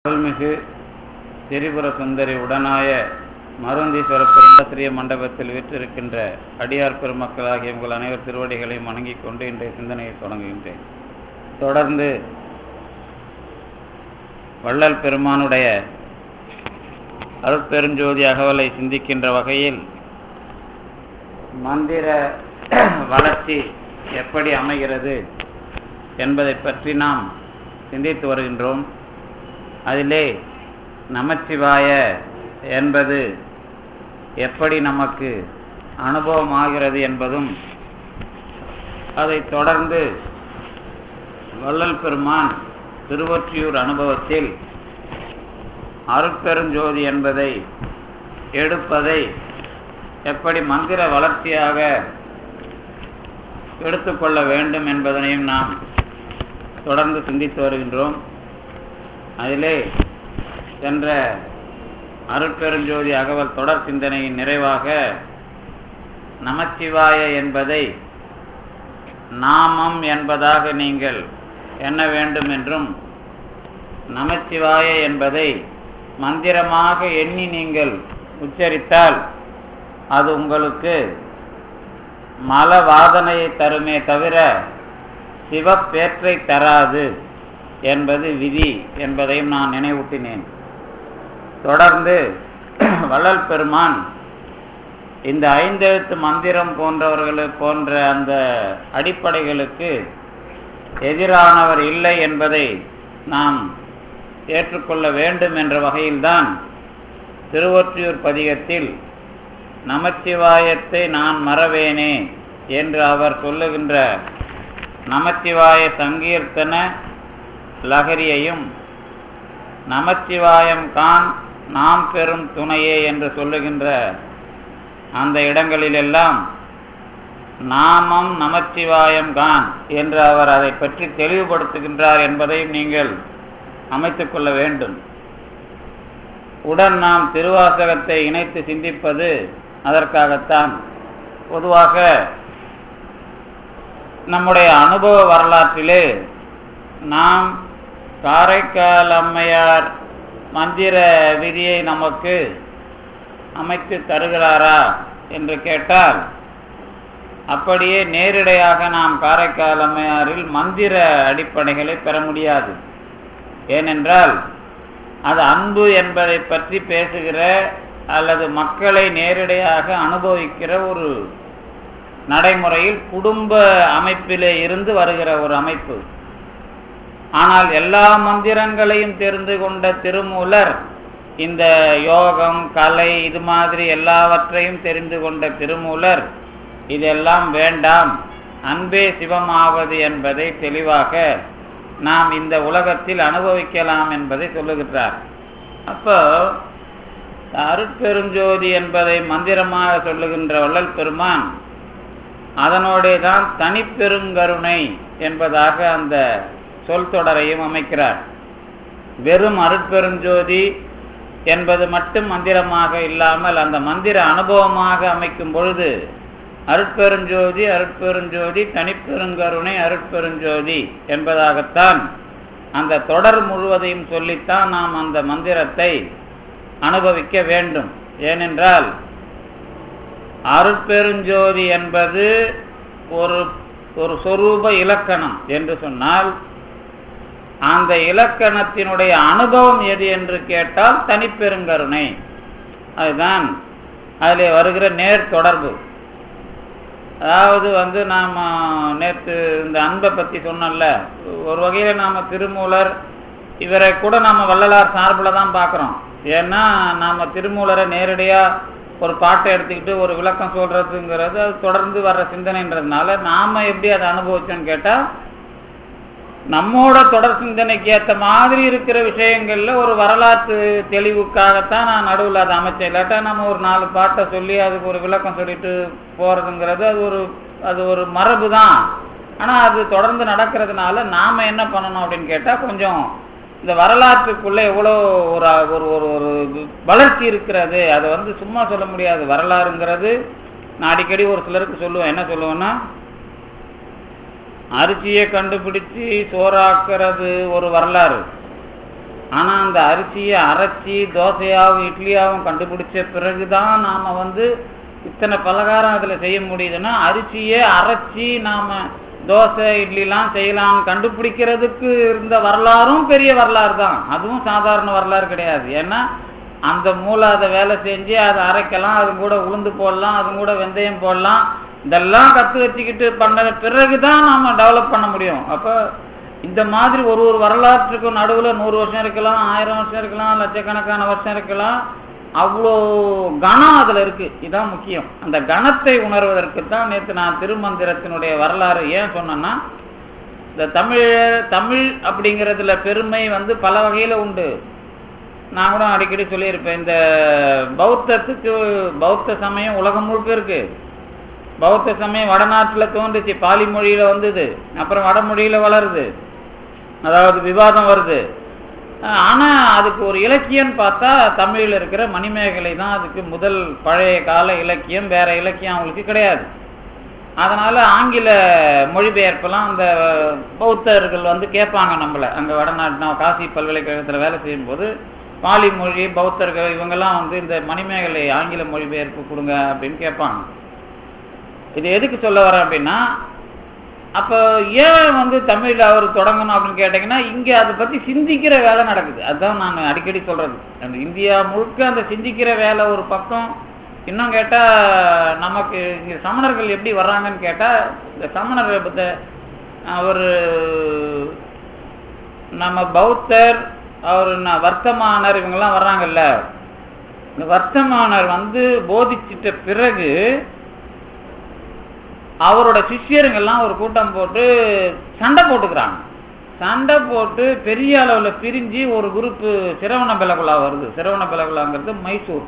அருள்மிகு திரிபுர சுந்தரி உடனாய மருந்தீஸ்வர பெருமாசிரிய மண்டபத்தில் விற்றிருக்கின்ற அடியார் பெருமக்களாகிய உங்கள் அனைவர் திருவடிகளையும் வணங்கிக் கொண்டு இன்றைய சிந்தனையை தொடங்குகின்றேன். தொடர்ந்து வள்ளல் பெருமானுடைய அருட்பெருஞ்சோதி அகவலை சிந்திக்கின்ற வகையில் மந்திர வளர்ச்சி எப்படி அமைகிறது என்பதை பற்றி நாம் சிந்தித்து வருகின்றோம். அதிலே நமச்சிவாய என்பது எப்படி நமக்கு அனுபவமாகிறது என்பதும், அதைத் தொடர்ந்து வள்ளல் பெருமான் திருவொற்றியூர் அனுபவத்தில் அருட்பெருஞ்சோதி என்பதை எடுப்பதை எப்படி மந்திர வளர்ச்சியாக எடுத்துக்கொள்ள வேண்டும் என்பதனையும் நாம் தொடர்ந்து சிந்தித்து வருகின்றோம். அதிலே சென்ற அருட்பெருஞ்சோதி அகவல் தொடர் சிந்தனையின் நிறைவாக நமச்சிவாய என்பதை நாமம் என்பதாக நீங்கள் எண்ண வேண்டும் என்றும், நமச்சிவாய என்பதை மந்திரமாக எண்ணி நீங்கள் உச்சரித்தால் அது உங்களுக்கு மலவாதனையை தருமே தவிர சிவப்பேற்றை தராது என்பது விதி என்பதையும் நான் நினைவூட்டினேன். தொடர்ந்து வள்ளல் பெருமான் இந்த ஐந்தெழுத்து மந்திரம் போன்ற அந்த அடிப்படைகளுக்கு எதிரானவர் இல்லை என்பதை நாம் ஏற்றுக்கொள்ள வேண்டும் என்ற வகையில்தான் திருவொற்றியூர் பதிகத்தில் நமச்சிவாயத்தை நான் மறவேனே என்று அவர் சொல்லுகின்ற நமச்சிவாய சங்கீர்த்தன லகரியையும், நமச்சிவாயம் கான் நாம் பெறும் துணையே என்று சொல்லுகின்ற அந்த இடங்களிலெல்லாம் நாமம் நமச்சிவாயம் கான் என்று அவர் அதை பற்றி தெளிவுபடுத்துகின்றார் என்பதையும் நீங்கள் அமைத்துக் கொள்ள வேண்டும். உடன் நாம் திருவாசகத்தை இணைத்து சிந்திப்பது அதற்காகத்தான். பொதுவாக நம்முடைய அனுபவ வரலாற்றிலே நாம் காரைக்கால் அம்மையார் மந்திர விதியை நமக்கு அமைத்து தருகிறாரா என்று கேட்டால், அப்படியே நேரிடையாக நாம் காரைக்கால் அம்மையாரில் மந்திர அடிப்படைகளை பெற முடியாது. ஏனென்றால் அது அன்பு என்பதை பற்றி பேசுகிற அல்லது மக்களை நேரிடையாக அனுபவிக்கிற ஒரு நடைமுறையில் குடும்ப அமைப்பிலே இருந்து வருகிற ஒரு அமைப்பு. ஆனால் எல்லா மந்திரங்களையும் தெரிந்து கொண்ட திருமூலர் இந்த யோகம், கலை, இது மாதிரி எல்லாவற்றையும் தெரிந்து கொண்ட திருமூலர் இதெல்லாம் வேண்டாம், அன்பே சிவமாவது என்பதை தெளிவாக நாம் இந்த உலகத்தில் அனுபவிக்கலாம் என்பதை சொல்லுகிறார். அப்போ அருட்பெருஞ்சோதி என்பதை மந்திரமாக சொல்லுகின்ற வள்ளல் பெருமான் அதனோடே தான் தனிப்பெருங்கருணை என்பதாக அந்த சொல் தொடரையும் அமைக்கிறார். வெறும் அருட்பெருஞ்சோதி என்பது மட்டும் மந்திரமாக இல்லாமல் அந்த மந்திர அனுபவமாக அமைக்கும் பொழுது அருட்பெருஞ்சோதி அருட்பெருஞ்சோதி தனிப்பெருங்கருணை அருட்பெருஞ்சோதி என்பதாகத்தான் அந்த தொடர் முழுவதையும் சொல்லித்தான் நாம் அந்த மந்திரத்தை அனுபவிக்க வேண்டும். ஏனென்றால் அருட்பெருஞ்சோதி என்பது ஒரு சொரூப இலக்கணம் என்று சொன்னால், அந்த இலக்கணத்தினுடைய அனுபவம் எது என்று கேட்டால் தனிப்பெருங்கருணை. அதுதான் அதில் வருகிற நேர் தொடர்பு. அதாவது நாம் நேற்று இந்த அன்பை பற்றி சொன்னோம்ல, ஒரு வகையில் நாம் திருமூலர் இவரை கூட நாம் வள்ளலார் சார்பில் தான் பார்க்குறோம். ஏன்னா நாம் திருமூலரை நேரடியாக ஒரு பாட்டை எடுத்துக்கிட்டு ஒரு விளக்கம் சொல்கிறதுங்கிறது அது தொடர்ந்து வர்ற சிந்தனைன்றதுனால நாம் எப்படி அதை அனுபவிச்சோன்னு கேட்டால், நம்மோட தொடர் சிந்தனைக்கு ஏற்ற மாதிரி இருக்கிற விஷயங்களில் ஒரு வரலாற்று தெளிவுக்காகத்தான் நான் நடுவில் அதை அமைச்சேன். இல்லாட்டா நம்ம ஒரு 4 பாட்டை சொல்லி அதுக்கு ஒரு விளக்கம் சொல்லிட்டு போகிறதுங்கிறது அது ஒரு மரபு தான். ஆனால் அது தொடர்ந்து நடக்கிறதுனால நாம் என்ன பண்ணணும் அப்படின்னு கேட்டால், கொஞ்சம் இந்த வரலாற்றுக்குள்ளே எவ்வளோ ஒரு வளர்ச்சி இருக்கிறது, அதை சும்மா சொல்ல முடியாது. வரலாறுங்கிறது நான் அடிக்கடி ஒரு சிலருக்கு சொல்லுவேன். என்ன சொல்லுவேன்னா, அரிசியை கண்டுபிடிச்சு சோறாக்குறது ஒரு வரலாறு, ஆனா அந்த அரிசியை அரைச்சி தோசையாகவும் இட்லியாகவும் கண்டுபிடிச்ச பிறகுதான் நாம வந்து இத்தனை பலகாரம் அதுல செய்ய முடியுதுன்னா, அரிசியை அரைச்சி நாம தோசை இட்லிலாம் செய்யலாம் கண்டுபிடிக்கிறதுக்கு இருந்த வரலாறும் பெரிய வரலாறு தான். அதுவும் சாதாரண வரலாறு கிடையாது. ஏன்னா அந்த மூளை அதை வேலை செஞ்சு அதை அரைக்கலாம், அது கூட உளுந்து போடலாம், அது கூட வெந்தயம் போடலாம், இதெல்லாம் கற்று வச்சுக்கிட்டு பண்ண பிறகுதான் நாம டெவலப் பண்ண முடியும். அப்போ இந்த மாதிரி ஒரு ஒரு வரலாற்றுக்கும் நடுவில் 100 வருஷம் இருக்கலாம், 1000 வருஷம் இருக்கலாம், லட்சக்கணக்கான வருஷம் இருக்கலாம். அவ்வளோ கணம் அதுல இருக்கு. இதுதான் முக்கியம். அந்த கணத்தை உணர்வதற்கு தான் நேற்று நான் திருமந்திரத்தினுடைய வரலாறு ஏன் சொன்னேன்னா, இந்த தமிழ் அப்படிங்கிறதுல பெருமை வந்து பல வகையில உண்டு. நான் கூட அடிக்கடி சொல்லியிருப்பேன், இந்த பௌத்த சமயம் உலகம் முழுக்க இருக்கு. பௌத்த சமயம் வடநாட்டில் தோன்றுச்சு, பாலி மொழியில வந்தது, அப்புறம் வடமொழியில வளருது, அதாவது விவாதம் வருது. ஆனா அதுக்கு ஒரு இலக்கியம் பார்த்தா தமிழில் இருக்கிற மணிமேகலை தான் அதுக்கு முதல் பழைய கால இலக்கியம். வேற இலக்கியம் அவங்களுக்கு கிடையாது. அதனால ஆங்கில மொழிபெயர்ப்பெல்லாம் அந்த பௌத்தர்கள் வந்து கேட்பாங்க நம்மள. அங்க வடநாட்டு காசி பல்கலைக்கழகத்துல வேலை செய்யும் போது பாலி மொழி பௌத்தர்கள் இவங்கெல்லாம் வந்து இந்த மணிமேகலை ஆங்கில மொழிபெயர்ப்பு கொடுங்க அப்படின்னு கேட்பாங்க. இது எதுக்கு சொல்ல வரேன் அப்படின்னா, அப்ப ஏன் வந்து தமிழ்ல அவர் தொடங்கணும் அப்படின்னு கேட்டீங்கன்னா, இங்க அதை பத்தி சிந்திக்கிற வேலை நடக்குது. அதுதான் நான் அடிக்கடி சொல்றது. அந்த இந்தியா முழுக்க அந்த சிந்திக்கிற வேலை ஒரு பக்கம். இன்னும் கேட்டா நமக்கு இங்க சமணர்கள் எப்படி வர்றாங்கன்னு கேட்டா, இந்த சமணர் அவர் நம்ம பௌத்தர், அவர் வர்த்தமானர் இவங்கெல்லாம் வர்றாங்கல்ல, இந்த வர்த்தமானர் வந்து போதிச்சிட்ட பிறகு அவரோட சிஷ்யருங்கெல்லாம் ஒரு கூட்டம் போட்டு சண்டை போட்டுக்கிறாங்க. சண்டை போட்டு பெரிய அளவுல பிரிஞ்சு ஒரு குரூப்பு சிரவணபெலகுலா வருது. சிரவணபெலகுலாங்கிறது மைசூர்,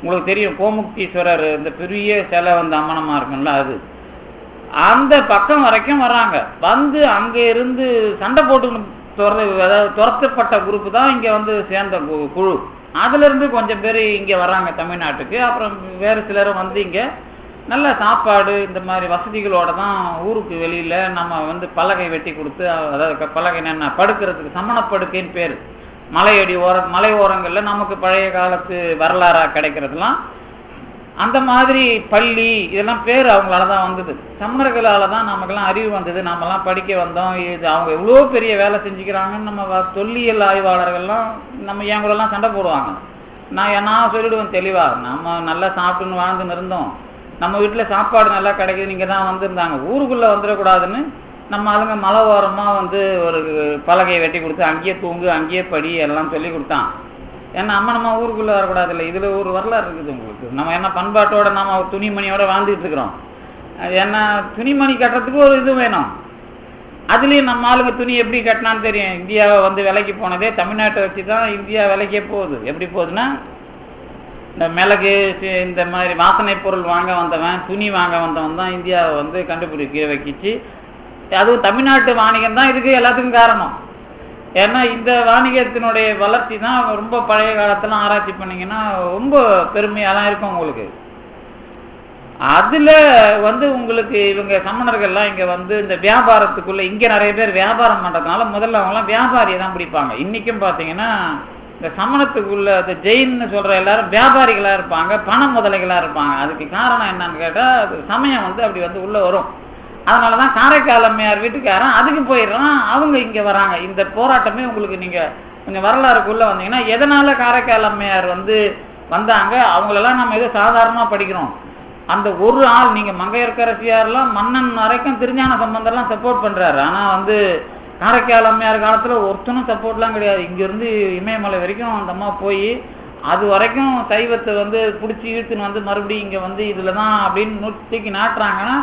உங்களுக்கு தெரியும், கோமுக்தீஸ்வரர் இந்த பெரிய சிலை வந்து அம்மனமா இருக்குல்ல, அது அந்த பக்கம் வரைக்கும் வர்றாங்க. வந்து அங்க இருந்து சண்டை போட்டு துரத்தப்பட்ட குரூப்பு தான் இங்க வந்து சேர்ந்த குழு. அதுல இருந்து கொஞ்சம் பேர் இங்க வர்றாங்க தமிழ்நாட்டுக்கு. அப்புறம் வேறு சிலரும் வந்து இங்க நல்ல சாப்பாடு இந்த மாதிரி வசதிகளோட தான் ஊருக்கு வெளியில நம்ம வந்து பலகை வெட்டி கொடுத்து, அதாவது பலகை என்ன படுக்கிறதுக்கு சமணப்படுக்கைன்னு பேர், மலை ஓரங்கள்ல நமக்கு பழைய காலத்து வரலாறா கிடைக்கிறதுலாம் அந்த மாதிரி பள்ளி இதெல்லாம் பேர் அவங்களால தான் வந்தது. சமணர்களால தான் நமக்கெல்லாம் அறிவு வந்தது, நாமெல்லாம் படிக்க வந்தோம். இது அவங்க எவ்வளோ பெரிய வேலை செஞ்சுக்கிறாங்கன்னு நம்ம தொல்லியல் ஆய்வாளர்கள்லாம் நம்ம என் கூடலாம் சண்டை போடுவாங்க. நான் சொல்லிடுவேன் தெளிவா, நம்ம நல்லா சாப்பிட்டுன்னு வாழ்ந்துன்னு இருந்தோம், நம்ம வீட்டில் சாப்பாடு நல்லா கிடைக்குது, நீங்கள் தான் வந்திருந்தாங்க, ஊருக்குள்ளே வந்துடக்கூடாதுன்னு நம்ம அதுங்க மலை ஓரமாக வந்து ஒரு பலகையை வெட்டி கொடுத்து அங்கேயே தூங்கு அங்கேயே படி எல்லாம் சொல்லி கொடுத்தான். ஏன்னா நம்ம ஊருக்குள்ளே வரக்கூடாது இல்லை. இதில் ஒரு வரலாறு இருக்குது உங்களுக்கு. நம்ம என்ன பண்பாட்டோட நம்ம துணிமணியோட வாழ்ந்துட்டு இருக்கிறோம். ஏன்னா துணிமணி கட்டுறதுக்கு ஒரு இது வேணும். அதுலேயும் நம்ம ஆளுங்க துணி எப்படி கட்டினான்னு தெரியும். இந்தியாவை வந்து விலைக்கு போனதே தமிழ்நாட்டை வச்சு தான் இந்தியா விலைக்கே போகுது. எப்படி போகுதுன்னா, இந்த மிளகு இந்த மாதிரி வாசனை பொருள் வாங்க வந்தவன், துணி வாங்க வந்தவன் தான் இந்தியாவை வந்து கண்டுபிடிக்க வைக்கிச்சு. அதுவும் தமிழ்நாட்டு வாணிகம் தான் இதுக்கு எல்லாத்துக்கும் காரணம். ஏன்னா இந்த வாணிகத்தினுடைய வளர்ச்சி தான் ரொம்ப பழைய காலத்துல ஆராய்ச்சி பண்ணீங்கன்னா ரொம்ப பெருமையாலாம் இருக்கும் உங்களுக்கு. அதுல வந்து உங்களுக்கு இவங்க சமணர்கள்லாம் இங்க வந்து இந்த வியாபாரத்துக்குள்ள இங்க நிறைய பேர் வியாபாரம் பண்றதுனால முதல்ல அவங்கலாம் வியாபாரியை தான் பிடிப்பாங்க. இன்னைக்கும் பாத்தீங்கன்னா இந்த சமணத்துக்குள்ள இந்த ஜெயின்னு சொல்ற எல்லாரும் வியாபாரிகளா இருப்பாங்க, பண முதலைகளா இருப்பாங்க. அதுக்கு காரணம் என்னன்னு கேட்டா, சமயம் வந்து அப்படி வந்து உள்ள வரும். அதனாலதான் காரைக்கால் அம்மையார் வீட்டுக்காரன் அதுக்கு போயிடுறான், அவங்க இங்க வராங்க. இந்த போராட்டமே உங்களுக்கு நீங்க கொஞ்சம் வரலாறுக்குள்ள வந்தீங்கன்னா, எதனால காரைக்கால் அம்மையார் வந்து வந்தாங்க, அவங்களெல்லாம் நம்ம ஏதோ சாதாரணமா படிக்கிறோம். அந்த ஒரு ஆள், நீங்க மங்கையர்க்கரசியாரெல்லாம் மன்னன் வரைக்கும் திருஞான சம்பந்தர்லாம் சப்போர்ட் பண்றாரு. ஆனா வந்து காரைக்கால் அம்மையார் காலத்துல ஒருத்தனும் சப்போர்ட்லாம் கிடையாது. இங்க இருந்து இமயமலை வரைக்கும் அந்த அம்மா போய் அது வரைக்கும் சைவத்தை வந்து பிடிச்சி இழுத்துன்னு வந்து மறுபடியும் இங்க வந்து இதுலதான் அப்படின்னு தூக்கி நாட்டுறாங்கன்னா,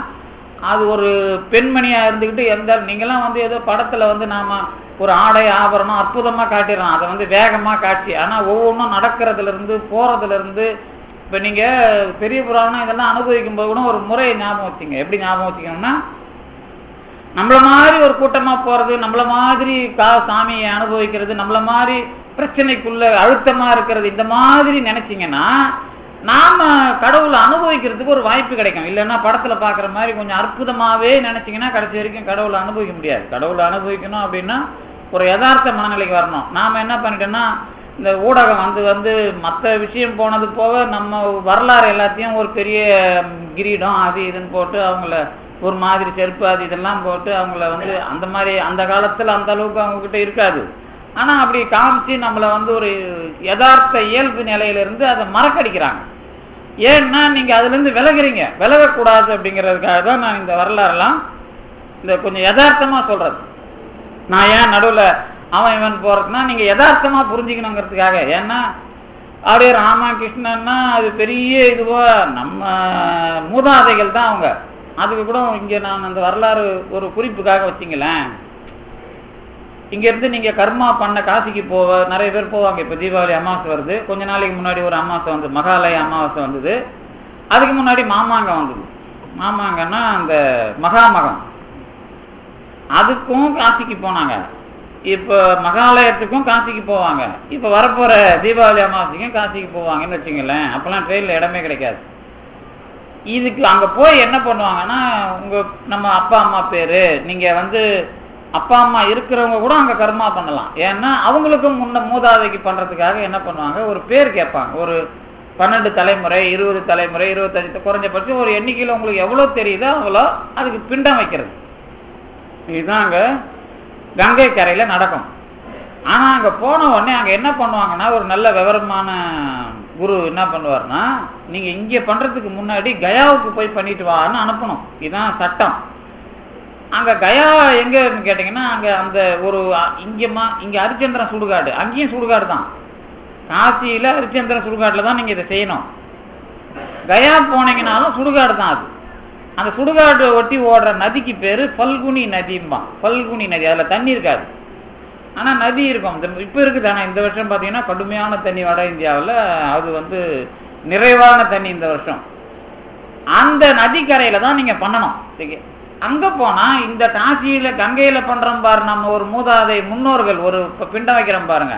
அது ஒரு பெண்மணியா இருந்துக்கிட்டு நீங்கெல்லாம் வந்து ஏதோ படத்துல வந்து நாம ஒரு ஆடை ஆபரணம் அற்புதமா காட்டிடுறோம், அதை வந்து வேகமா காட்சி. ஆனா ஒவ்வொன்றும் நடக்கிறதுல இருந்து போறதுல இருந்து, இப்ப நீங்க பெரிய புராணம் இதெல்லாம் அனுபவிக்கும் போது கூட ஒரு முறையை ஞாபகம் வச்சுங்க. எப்படி ஞாபகம் வச்சுக்கணும்னா, நம்மள மாதிரி ஒரு கூட்டமா போறது, நம்மள மாதிரி சாமியை அனுபவிக்கிறது, நம்மள மாதிரி பிரச்சனைக்குள்ள அழுத்தமா இருக்கிறது, இந்த மாதிரி நினைச்சீங்கன்னா நாம கடவுளை அனுபவிக்கிறதுக்கு ஒரு வாய்ப்பு கிடைக்கும். இல்லைன்னா படத்துல பாக்குற மாதிரி கொஞ்சம் அற்புதமாவே நினைச்சீங்கன்னா கடைசி வரைக்கும் கடவுளை அனுபவிக்க முடியாது. கடவுளை அனுபவிக்கணும் அப்படின்னா ஒரு யதார்த்த மனநிலைக்கு வரணும். நாம் என்ன பண்ணிட்டோம்னா இந்த ஊடகம் வந்து மற்ற விஷயம் போனது போக நம்ம வரலாறு எல்லாத்தையும் ஒரு பெரிய கிரீடம் அது இதுன்னு போட்டு அவங்கள ஒரு மாதிரி செருப்பு அது இதெல்லாம் போட்டு அவங்கள அந்த மாதிரி அந்த காலத்தில் அந்த அளவுக்கு அவங்கக்கிட்ட இருக்காது. ஆனால் அப்படி காமிச்சு நம்மளை ஒரு யதார்த்த இயல்பு நிலையிலிருந்து அதை மறக்கடிக்கிறாங்க. ஏன்னா நீங்கள் அதுலேருந்து விலகுறீங்க, விலகக்கூடாது அப்படிங்கிறதுக்காக தான் நான் இந்த வரலாறுலாம் இந்த கொஞ்சம் யதார்த்தமாக சொல்கிறது. நான் ஏன் நடுவில் அவன் இவன் போகிறதுனா நீங்கள் யதார்த்தமாக புரிஞ்சுக்கணுங்கிறதுக்காக. ஏன்னா அப்படியே ராமகிருஷ்ணன்னா அது பெரிய இதுவாக நம்ம மூதாதைகள் தான் அவங்க. அதுக்கு கூட இங்கே நான் அந்த வரலாறு ஒரு குறிப்புக்காக வச்சிங்களேன். இங்கேருந்து நீங்கள் கர்மா பண்ண காசிக்கு நிறைய பேர் போவாங்க. இப்போ தீபாவளி அமாவாசை வருது, கொஞ்ச நாளைக்கு முன்னாடி ஒரு அமாவாசை வந்து மகாலய அமாவாசை வந்தது. அதுக்கு முன்னாடி மாமாங்க வந்தது. மாமாங்கன்னா அந்த மகாமகம், அதுக்கும் காசிக்கு போனாங்க. இப்போ மகாலயத்துக்கும் காசிக்கு போவாங்க. இப்போ வரப்போகிற தீபாவளி அமாவாசைக்கும் காசிக்கு போவாங்கன்னு வச்சுங்களேன். அப்போல்லாம் ட்ரெயினில் இடமே கிடைக்காது. இதுக்கு அங்கே போய் என்ன பண்ணுவாங்கன்னா நம்ம அப்பா அம்மா பேர் நீங்கள் அப்பா அம்மா இருக்கிறவங்க கூட அங்கே கர்மா பண்ணலாம். ஏன்னா அவங்களுக்கும் மூதாதைக்கு பண்ணுறதுக்காக என்ன பண்ணுவாங்க, ஒரு பேர் கேட்பாங்க. ஒரு 12 தலைமுறை 20 தலைமுறை 25 குறைஞ்சபட்சம் ஒரு எண்ணிக்கையில் உங்களுக்கு எவ்வளோ தெரியுதோ அவ்வளோ அதுக்கு பிண்டம் வைக்கிறது. இதுதான் அங்கே கங்கை கரையில் நடக்கும். ஆனால் அங்கே போன உடனே அங்கே என்ன பண்ணுவாங்கன்னா ஒரு நல்ல விவரமான குரு என்ன பண்ணுவார்னா, நீங்கள் இங்கே பண்ணுறதுக்கு முன்னாடி கயாவுக்கு போய் பண்ணிட்டு வான்னு அனுப்பணும். இதுதான் சட்டம். அங்கே கயா எங்கன்னு கேட்டிங்கன்னா அங்கே அந்த ஒரு இங்கே ஹரிச்சந்திரன் சுடுகாடு, அங்கேயும் சுடுகாடு தான். காசியில் ஹரிச்சந்திரன் சுடுகாட்டில் தான் நீங்கள் இதை செய்யணும். கயா போனீங்கன்னாலும் சுடுகாடு தான் அது. அந்த சுடுகாடு ஒட்டி ஓடுற நதிக்கு பேர் பல்குனி நதிம்பா. பல்குனி நதி, அதில் தண்ணி இருக்காது, ஆனால் நதி இருக்கும். இப்போ இருக்குது. ஆனால் இந்த வருஷம் பார்த்தீங்கன்னா கடுமையான தண்ணி வட இந்தியாவில், அது நிறைவான தண்ணி இந்த வருஷம். அந்த நதிக்கரையில் தான் நீங்கள் பண்ணணும். அங்கே போனால் இந்த காசியில் கங்கையில் பண்ணுறோம் பாரு, நம்ம ஒரு மூதாதை முன்னோர்கள் ஒரு பிண்டம் வைக்கிறோம் பாருங்க,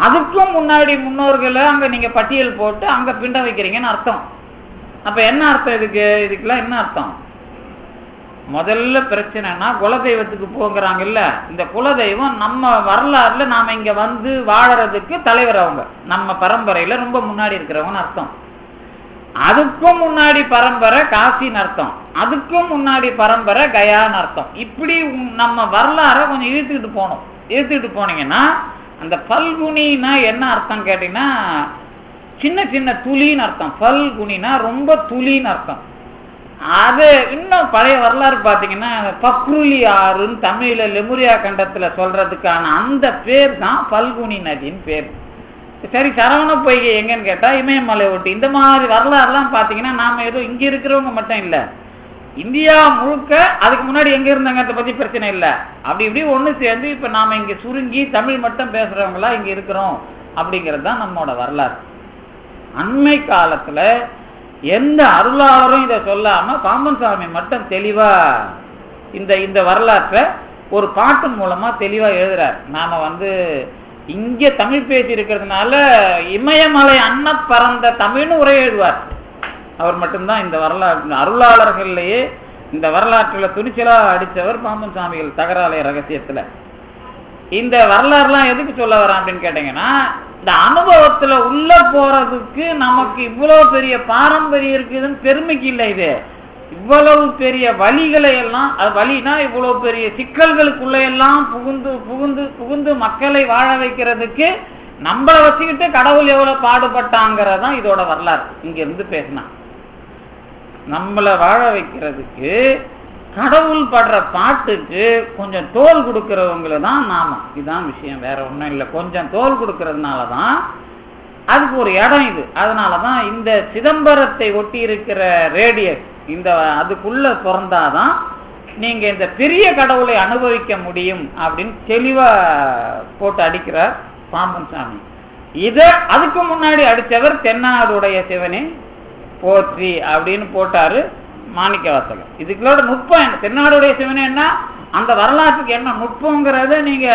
அதுக்கும் முன்னாடி முன்னோர்களை அங்கே நீங்கள் பட்டியல் போட்டு அங்கே பிண்டம் வைக்கிறீங்கன்னு அர்த்தம். அப்போ என்ன அர்த்தம் இதுக்கெல்லாம் என்ன அர்த்தம்? முதல்ல பிரச்சனைனா குலதெய்வத்துக்கு போங்கிறாங்கல்ல. இந்த குலதெய்வம் நம்ம வரலாறுல நாம இங்க வாழறதுக்கு தலைவர். அவங்க நம்ம பரம்பரையில ரொம்ப முன்னாடி இருக்கிறவங்கன்னு அர்த்தம். அதுக்கும் முன்னாடி பரம்பரை காசின்னு அர்த்தம், அதுக்கும் முன்னாடி பரம்பரை கயான்னு அர்த்தம். இப்படி நம்ம வரலாறை கொஞ்சம் இழுத்துக்கிட்டு போனீங்கன்னா அந்த பல்குனின்னா என்ன அர்த்தம் கேட்டீங்கன்னா சின்ன சின்ன துளின்னு அர்த்தம். பல்குனினா ரொம்ப துளின்னு அர்த்தம். அது இன்னும் பழைய வரலாறு பார்த்தீங்கன்னா பக்ருலி ஆறுன்னு தமிழ்ல லெமுரியா கண்டத்துல சொல்றதுக்கான அந்த பேர் தான் பல்குனி நதின்னு பேர். சரி, சரவண பொய்கை எங்கன்னு கேட்டா இமயமலை ஒட்டி. இந்த மாதிரி வரலாறுலாம் பார்த்தீங்கன்னா நாம ஏதோ இங்க இருக்கிறவங்க மட்டும் இல்லை, இந்தியா முழுக்க அதுக்கு முன்னாடி எங்க இருந்தாங்கிறத பத்தி பிரச்சனை இல்லை. அப்படி இப்படி ஒண்ணு சேர்ந்து இப்ப நாம இங்க சுருங்கி தமிழ் மட்டும் பேசுறவங்களா இங்க இருக்கிறோம் அப்படிங்கிறது தான் நம்மளோட வரலாறு. அண்மை காலத்துல எந்த அருளாளரும் இதை சொல்லாம பாம்பன் சாமி மட்டும் தெளிவா இந்த வரலாற்றை ஒரு பாட்டு மூலமா தெளிவா எழுதுறார். நாம இங்க தமிழ் பேசி இருக்கிறதுனால இமயமலை அன்ன பறந்த தமிழ்னு உரை எழுதுவார். அவர் மட்டும்தான் இந்த வரலாற்று அருளாளர்கள்லயே இந்த வரலாற்றுல துணிச்சலா அடித்தவர் பாம்பன் சாமிகள் தகராலய ரகசியத்துல. இந்த வரலாறுலாம் எதுக்கு சொல்ல வரான் அப்படின்னு கேட்டீங்கன்னா, இந்த அனுபவத்துல உள்ள போறதுக்கு நமக்கு இவ்வளவு பெரிய பாரம்பரியம் இருக்குதுன்னு பெருமைக்கு இல்லை. இது இவ்வளவு பெரிய வழிகளை எல்லாம், அது வழினா இவ்வளவு பெரிய சிக்கல்களுக்குள்ள எல்லாம் புகுந்து புகுந்து புகுந்து மக்களை வாழ வைக்கிறதுக்கு நம்மளை வச்சுக்கிட்டு கடவுள் எவ்வளவு பாடுபட்டாங்கிறதான் இதோட வரலாறு. இங்க இருந்து பேசினா நம்மளை வாழ வைக்கிறதுக்கு கடவுள் படுற பாட்டுக்கு கொஞ்சம் தோல் கொடுக்கிறவங்கள தான் நாம. இதுதான் விஷயம், வேற ஒன்றும் இல்லை. கொஞ்சம் தோல் கொடுக்கறதுனால தான் அதுக்கு ஒரு இடம் இது. அதனாலதான் இந்த சிதம்பரத்தை ஒட்டி இருக்கிற ரேடியஸ் அதுக்குள்ள பிறந்தாதான் நீங்க இந்த பெரிய கடவுளை அனுபவிக்க முடியும் அப்படின்னு தெளிவா போட்டு அடிக்கிறார் பாம்பன் சாமி. அதுக்கு முன்னாடி அடித்தவர் தென்னாடுடைய சிவனே போற்றி அப்படின்னு போட்டாரு மாணிக்க வாசகர். இதுக்குள்ளோட நுட்பம் என்ன, தென்னாடுடைய சிவனே என்ன, அந்த வரலாற்றுக்கு என்ன நுட்பங்கிறத நீங்க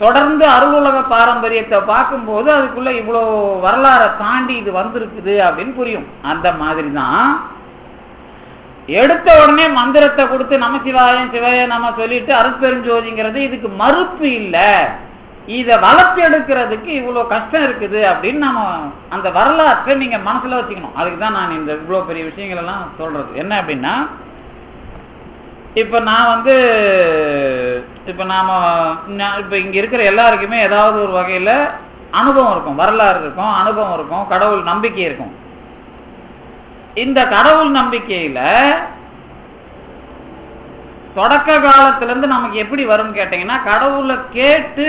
தொடர்ந்து அருளுலக பாரம்பரியத்தை பார்க்கும்போது அதுக்குள்ள இவ்வளோ வரலாறை தாண்டி இது வந்திருக்குது அப்படின்னு புரியும். அந்த மாதிரி தான் எடுத்த உடனே மந்திரத்தை கொடுத்து நமசிவாயம் சிவாய நம்ம சொல்லிட்டு அருட்பெருஞ்சோதிங்கிறது இதுக்கு மறுப்பு இல்லை. இதை வளர்த்து எடுக்கிறதுக்கு இவ்வளவு கஷ்டம் இருக்குது அப்படின்னு நம்ம அந்த வரலாற்றை நீங்க மனசுல வச்சுக்கணும். அதுக்கு தான் நான் இந்த இவ்வளவு பெரிய விஷயங்கள் எல்லாம் சொல்றது. என்ன அப்படின்னா, இப்ப நான் இப்ப இங்க இருக்கிற எல்லாருக்குமே ஏதாவது ஒரு வகையில அனுபவம் இருக்கும், வரலாறு இருக்கும், அனுபவம் இருக்கும், கடவுள் நம்பிக்கை இருக்கும். இந்த கடவுள் நம்பிக்கையில தொடக்க காலத்துல இருந்து நமக்கு எப்படி வரும் கேட்டீங்கன்னா, கடவுளை கேட்டு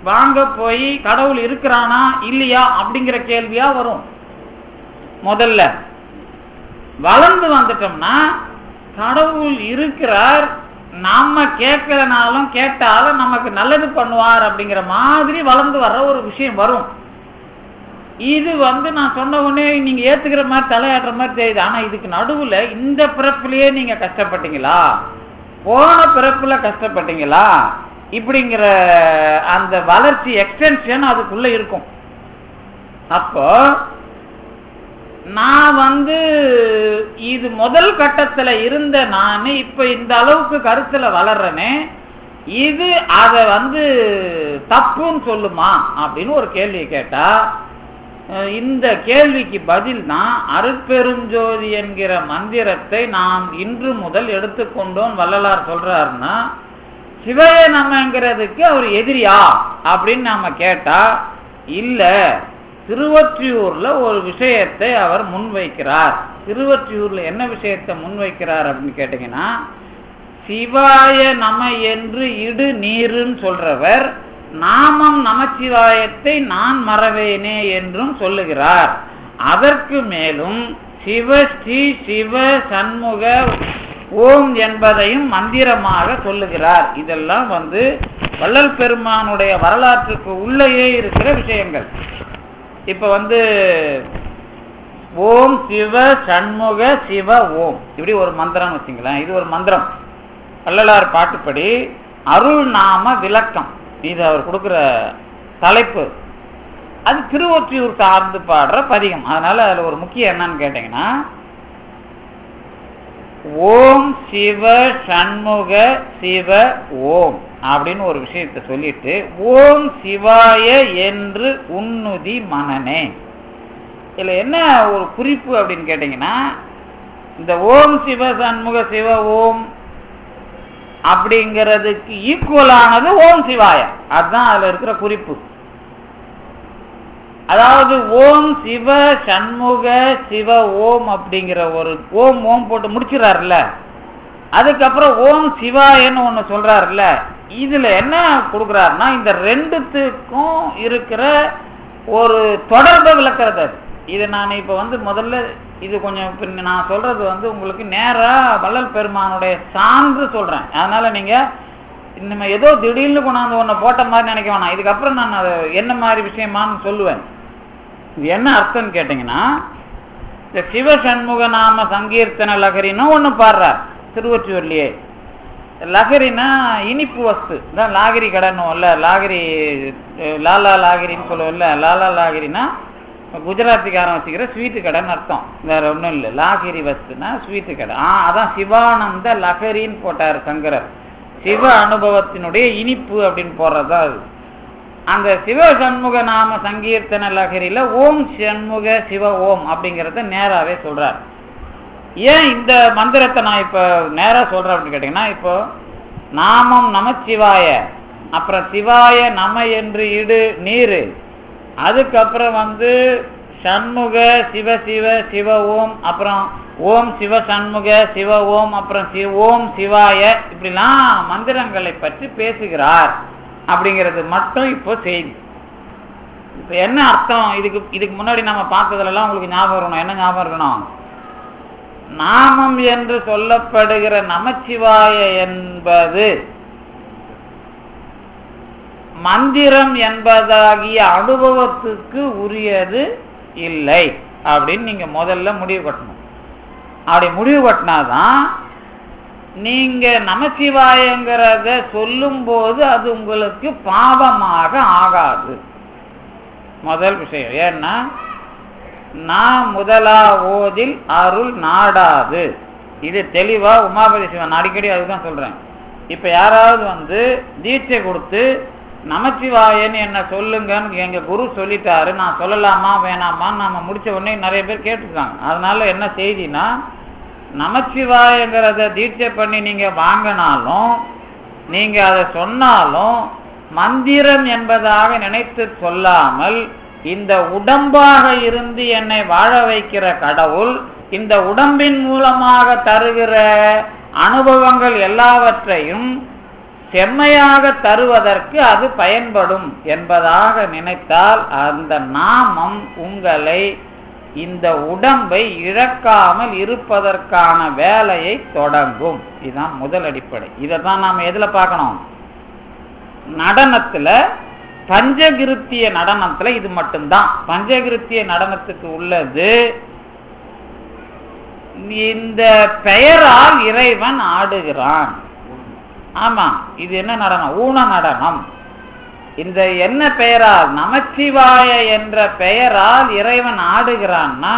வாங்க போய் கடவுள் இருக்கிறானா இல்லையா அப்படிங்கிற கேள்வியா வரும். முதல்ல வளர்ந்து வந்துட்டோம்னா கடவுள் இருக்கிறார், நாம கேட்கலனாலும் கேட்டாலும் நமக்கு நல்லது பண்ணுவார் அப்படிங்கிற மாதிரி வளர்ந்து வர்ற ஒரு விஷயம் வரும். இது நான் சொன்ன உடனே நீங்க ஏத்துக்கிற மாதிரி தலையாடுற மாதிரி தெரியுது. ஆனா இதுக்கு நடுவுல இந்த பிறப்பிலேயே நீங்க கஷ்டப்பட்டீங்களா, போன பிறப்புல கஷ்டப்பட்டீங்களா, இப்படிங்கிற அந்த வளர்ச்சி எக்ஸ்டென்ஷன் அதுக்குள்ள இருக்கும். அப்போ நான் இது முதல் கட்டத்துல இருந்த நான் இப்ப இந்த அளவுக்கு கருத்துல வளர்றேனே, இது அதை தப்புன்னு சொல்லுமா அப்படின்னு ஒரு கேள்வியை கேட்டா, இந்த கேள்விக்கு பதில் தான் அருட்பெருஞ்சோதி என்கிற மந்திரத்தை நாம் இன்று முதல் எடுத்துக்கொண்டோம் வள்ளலார் சொல்றாருன்னா, சிவய நம்மங்கிறதுக்கு அவர் எதிரியா அப்படின்னு நாம கேட்டா இல்ல. திருவொற்றியூர்ல ஒரு விஷயத்தை அவர் முன்வைக்கிறார். திருவொற்றியூர்ல என்ன விஷயத்தை முன்வைக்கிறார் அப்படின்னு கேட்டீங்கன்னா, சிவாய நம என்று இடு நீருன்னு சொல்றவர் நாமம் நமச்சிவாயத்தை நான் மறவேனே என்றும் சொல்லுகிறார். அதற்கு மேலும் சிவ ஸ்ரீ சிவ சண்முக ஓம் என்பதையும் மந்திரமாக சொல்லுகிறார். இதெல்லாம் வள்ளல் பெருமானுடைய வரலாற்றுக்கு உள்ளேயே இருக்கிற விஷயங்கள். இப்ப ஓம் சிவ சண்முக சிவ ஓம் இப்படி ஒரு மந்திரம் வச்சுங்களேன். இது ஒரு மந்திரம். வள்ளலார் பாட்டுப்படி அருள் நாம விளக்கம், இது அவர் கொடுக்கிற தலைப்பு. அது திருவொற்றியூர் சார்ந்து பாடுற பதிகம். அதனால அதுல ஒரு முக்கியம் என்னன்னு கேட்டீங்கன்னா, ஓம் சிவ சண்முக சிவ ஓம் அப்படின்னு ஒரு விஷயத்தை சொல்லிட்டு, ஓம் சிவாய என்று உன்னுதி மனனே. இதுல என்ன ஒரு குறிப்பு அப்படின்னு கேட்டீங்கன்னா, இந்த ஓம் சிவ சண்முக சிவ ஓம் அப்படிங்கிறதுக்கு ஈக்குவலானது ஓம் சிவாய. அதுதான் அதுல இருக்கிற குறிப்பு. அதாவது ஓம் சிவ சண்முக சிவ ஓம் அப்படிங்கிற ஒரு ஓம் ஓம் போட்டு முடிச்சுறாருல்ல, அதுக்கப்புறம் ஓம் சிவாயன்னு ஒண்ணு சொல்றாருல்ல, இதுல என்ன கொடுக்குறாருன்னா இந்த ரெண்டுத்துக்கும் இருக்கிற ஒரு தொடர்பை விளக்குறது. இது நான் இப்ப முதல்ல இது கொஞ்சம் நான் சொல்றது உங்களுக்கு நேரா வள்ளல் பெருமானுடைய சான்று சொல்றேன். அதனால நீங்க நம்ம ஏதோ திடீர்னு கொண்டாந்து ஒன்ன போட்ட மாதிரி நினைக்க வேணாம். இதுக்கப்புறம் நான் அதை என்ன மாதிரி விஷயமான்னு சொல்லுவேன். இது என்ன அர்த்தம்னு கேட்டீங்கன்னா, இந்த சிவ சண்முக நாம சங்கீர்த்தன லகரின்னு ஒண்ணு பாடுறார் திருவொற்றியூர்லயே. லகரினா இனிப்பு வஸ்து தான். லாகிரி கடைன்னு லாகிரி லாலா லாகிரின்னு சொல்லுவோம்ல. லாலா லாகிரினா குஜராத்திக்காரன் வச்சுக்கிற ஸ்வீட்டு கடைன்னு அர்த்தம், வேற ஒன்றும் இல்லை. லாகிரி வஸ்துனா ஸ்வீட்டு கடை. அதான் சிவானந்த லகரின்னு போட்டார் சங்கரர். சிவ அனுபவத்தினுடைய இனிப்பு அப்படின்னு போடுறதா அது. அந்த சிவ சண்முக நாம சங்கீர்த்தன லகரியில ஓம் சண்முக சிவ ஓம் அப்படிங்கிறத நேராவே சொல்றார். ஏன் இந்த மந்திரத்தை நான் இப்ப நேரா சொல்றேன் அப்படின்னு கேட்டீங்கன்னா, இப்போ நாமம் நமச்சிவாய, அப்புறம் சிவாய நம என்று இடு நீரு, அதுக்கப்புறம் சண்முக சிவ சிவ சிவ ஓம், அப்புறம் ஓம் சிவ சண்முக சிவ ஓம், அப்புறம் ஓம் சிவாய, இப்படிலாம் மந்திரங்களை பற்றி பேசுகிறார் அப்படிங்கிறது மட்டும் இப்போ செய்தி. இப்ப என்ன அர்த்தம்? இதுக்கு முன்னாடி நம்ம பார்த்ததுலாம் உங்களுக்கு ஞாபகம் இருக்கணும். என்ன ஞாபகம் இருக்கணும்? நாமம் என்று சொல்லப்படுகிற நமச்சிவாய என்பது மந்திரம் என்பதாகிய அனுபவத்துக்கு உரியது இல்லை அப்படின்னு நீங்க முதல்ல முடிவு கட்டணும். அப்படி முடிவு கட்டினாதான் நீங்க நமச்சிவாயங்கிறத சொல்லும் போது அது உங்களுக்கு பாவமாக ஆகாது. முதல் விஷயம். ஏன்னா நான் முதலா ஓதில் அருள் நாடாது இது தெளிவா உமாபதி சிவன் அடிக்கடி அதுதான் சொல்றேன். இப்ப யாராவது தீட்சை கொடுத்து நமச்சிவாயன்னு என்ன சொல்லுங்கன்னு எங்க குரு சொல்லிட்டாரு, நான் சொல்லலாமா வேணாமான்னு நாம முடிச்ச உடனே நிறைய பேர் கேட்டுருக்காங்க. அதனால என்ன செய்தினா, நமச்சிவாயங்கிறத தீட்சை பண்ணி நீங்க வாங்கினாலும் நீங்க அதை சொன்னாலும் மந்திரம் என்பதாக நினைத்து சொல்லாமல், இந்த உடம்பாக இருந்து என்னை வாழ வைக்கிற கடவுள் இந்த உடம்பின் மூலமாக தருகிற அனுபவங்கள் எல்லாவற்றையும் செம்மையாக தருவதற்கு அது பயன்படும் என்பதாக நினைத்தால் அந்த நாமம் உங்களை இந்த உடம்பை இழக்காமல் இருப்பதற்கான வேலையை தொடங்கும். இதுதான் முதல் அடிப்படை. இதைத்தான் நாம எதுல பார்க்கணும்? நடனத்துல, பஞ்சகிருத்திய நடனத்துல இது மட்டும்தான். பஞ்சகிருத்திய நடனத்துக்கு உள்ளது இந்த பெயரால் இறைவன் ஆடுகிறான். ஆமா, இது என்ன நடனம்? ஊன நடனம். இந்த என்ன பெயரால்? நமச்சிவாய என்ற பெயரால் இறைவன் ஆடுகிறான்னா,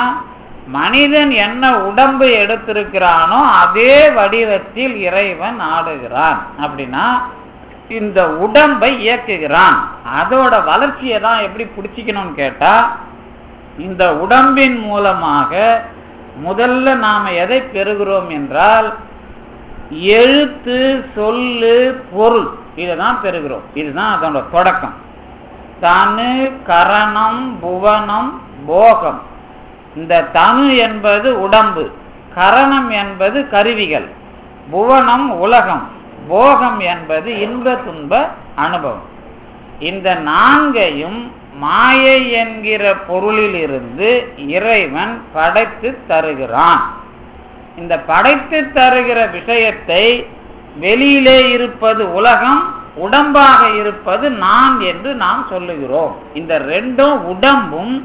மனிதன் என்ன உடம்பு எடுத்திருக்கிறானோ அதே வடிவத்தில் இறைவன் ஆடுகிறான். அப்படின்னா இந்த உடம்பை இயக்குகிறான். அதோட வளர்ச்சியை தான் எப்படி பிடிச்சிக்கணும்னு கேட்டா, இந்த உடம்பின் மூலமாக முதல்ல நாம எதை பெறுகிறோம் என்றால் எழுத்து, சொல்லு, பொருள், இதைதான் பெறுகிறோம். இதுதான் அதோட தொடக்கம். தனு, கரணம், புவனம், போகம். இந்த தனு என்பது உடம்பு, கரணம் என்பது கருவிகள், புவனம் உலகம், போகம் என்பது இன்ப துன்ப அனுபவம். இந்த நான்கையும் மாயை என்கிற பொருளில் இருந்து இறைவன் படைத்து தருகிறான். இந்த படைத்து தருகிற விஷயத்தை வெளியிலே இருப்பது உலகம், உடம்பாக இருப்பது நான் என்று நாம் சொல்லுகிறோம். இந்த ரெண்டும் உடம்பும்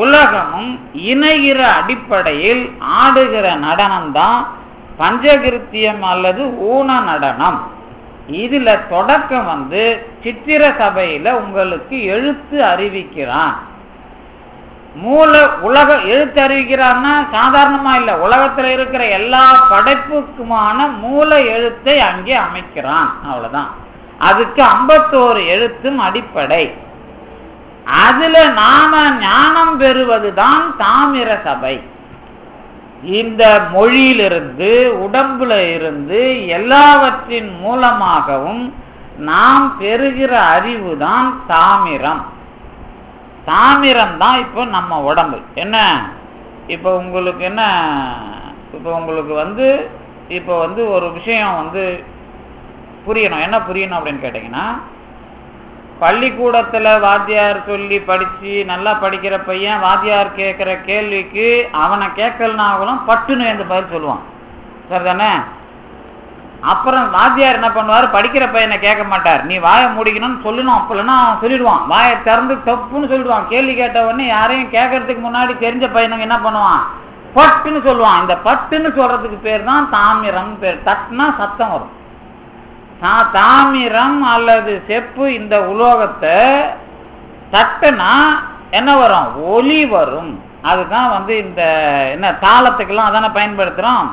உலகமும் இணைகிற அடிப்படையில் ஆடுகிற நடனம்தான் பஞ்சகிருத்தியம் அல்லது ஊன நடனம். இதுல தொடக்கம் சித்திர சபையில உங்களுக்கு எழுத்து அறிவிக்கிறான். உலக எழுத்து அறிவிக்கிறான்னா சாதாரணமா இல்ல, உலகத்துல இருக்கிற எல்லா படைப்புக்குமான மூல எழுத்தை அங்கே அமைக்கிறான். அவ்வளவுதான். அதுக்கு 51 எழுத்தும் அடிப்படை. அதுல நாம ஞானம் பெறுவதுதான் தாமிர சபை. இந்த மொழியிலிருந்து, உடம்புல இருந்து, எல்லாவற்றின் மூலமாகவும் நாம் பெறுகிற அறிவு தான் தாமிரம். தாமிரம் தான் இப்போ நம்ம உடம்பு. என்ன இப்போ உங்களுக்கு என்ன, இப்போ உங்களுக்கு இப்போ ஒரு விஷயம் புரியணும். என்ன புரியணும் அப்படின்னு கேட்டீங்கன்னா, பள்ளிக்கூடத்துல வாத்தியார் சொல்லி படிச்சு நல்லா படிக்கிற பையன் வாத்தியார் கேட்கிற கேள்விக்கு அவனை கேட்கலனாலும் பட்டுன்னு என்று பதில் சொல்லுவான். சரிதானே? அப்புறம் வாத்தியார் என்ன பண்ணுவார்? படிக்கிற பையனை கேட்க மாட்டார். நீ வாயை மூடிக்கணும்னு சொல்லணும். அப்பலன்னா சொல்லிடுவான், வாயை திறந்து தப்புன்னு சொல்லிடுவான். கேள்வி கேட்ட உடனே யாரையும் கேட்கறதுக்கு முன்னாடி தெரிஞ்ச பையனுங்க என்ன பண்ணுவான்? பட்டுன்னு சொல்லுவான். இந்த பட்டுன்னு சொல்றதுக்கு பேர் தான் தாமிரம் பேர். தட்டுனா சத்தம் வரும். தாமிரம் அல்லது செப்பு இந்த உலோகத்தை தட்டுனா என்ன வரும்? ஒலி வரும். அதுதான் இந்த என்ன தாளத்துக்கெல்லாம் அதான பயன்படுத்துறோம்.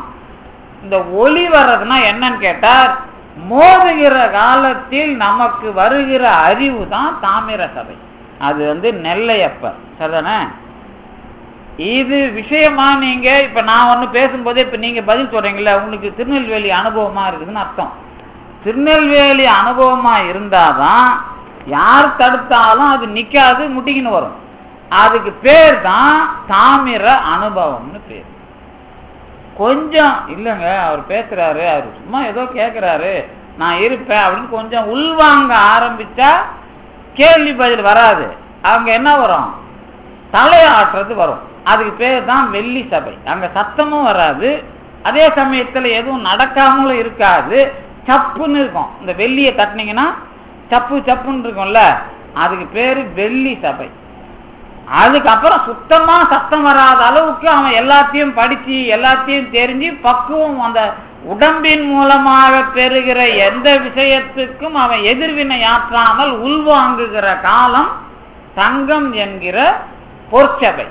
இந்த ஒலி வர்றதுன்னா என்னன்னு கேட்டா, மோதுகிற காலத்தில் நமக்கு வருகிற அறிவு தான் தாமிர சபை. அது நெல்லையப்பர். சரிதானே? இது விஷயமா நீங்க இப்ப நான் ஒண்ணு பேசும்போதே இப்ப நீங்க பதில் சொல்றீங்களா, உங்களுக்கு திருநெல்வேலி அனுபவமா இருக்குதுன்னு அர்த்தம். திருநெல்வேலி அனுபவமா இருந்தாதான் யார் தடுத்தாலும் அது நிக்காது, முட்டிக்கின்னு வரும். அதுக்கு பேர் தான் தாமிர அனுபவம்னு பேர். கொஞ்சம் இல்லைங்க, அவர் பேசுறாரு, அவர் சும்மா ஏதோ கேட்கிறாரு, நான் இருப்பேன் அப்படின்னு கொஞ்சம் உள்வாங்க ஆரம்பிச்சா கேள்வி பதில் வராது. அவங்க என்ன வரும்? தலையாட்டுறது வரும். அதுக்கு பேர் தான் வெள்ளி சபை. அங்க சத்தமும் வராது, அதே சமயத்துல எதுவும் நடக்காமலும் இருக்காது, சப்புன்னு இருக்கும். இந்த வெள்ளியை தட்டினீங்கன்னா சப்பு சப்புன்னு இருக்கும்ல, அதுக்கு பேரு வெள்ளி சபை. அதுக்கப்புறம் சுத்தமா சத்தம் வராத அளவுக்கு அவன் எல்லாத்தையும் படிச்சு எல்லாத்தையும் தெரிஞ்சு பக்குவம் அந்த உடம்பின் மூலமாக பெறுகிற எந்த விஷயத்துக்கும் அவன் எதிர்வினை ஆற்றாமல் உள்வாங்குகிற காலம் சங்கம் என்கிற பொற்சபை.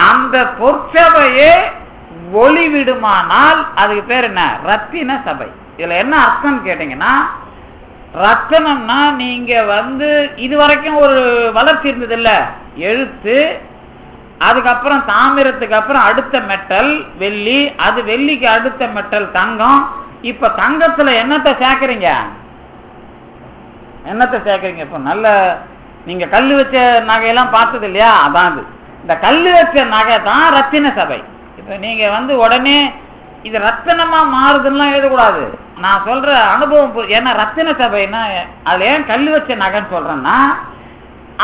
அந்த பொற்சபையே ஒளி விடுமானால் அதுக்கு பேர் என்ன? ரத்தின சபை. இதுல என்ன அர்த்தம் கேட்டீங்கன்னா, ரத்தனம்னா நீங்க இதுவரைக்கும் ஒரு வளர்ச்சி இருந்தது இல்ல, எழுத்து, அதுக்கப்புறம் தாமிரத்துக்கு அப்புறம் அடுத்த மெட்டல் வெள்ளி, அது வெள்ளிக்கு அடுத்த மெட்டல் தங்கம். இப்ப தங்கத்துல என்னத்தை சேர்க்கிறீங்க? என்னத்தை சேர்க்கிறீங்க? இப்ப நல்ல நீங்க கல்லு வச்ச நகையெல்லாம் பார்த்தது இல்லையா? அதான் இந்த கல்லு வச்ச நகை தான் ரத்தின சபை. இப்ப நீங்க உடனே இது ரத்தினமா மாறுதுன்னா எழுதக்கூடாது. நான் சொல்ற அனுபவம். ஏன்னா ரத்தின சபைன்னா அதுல ஏன் கல்லு வச்ச நகைன்னு சொல்றேன்னா,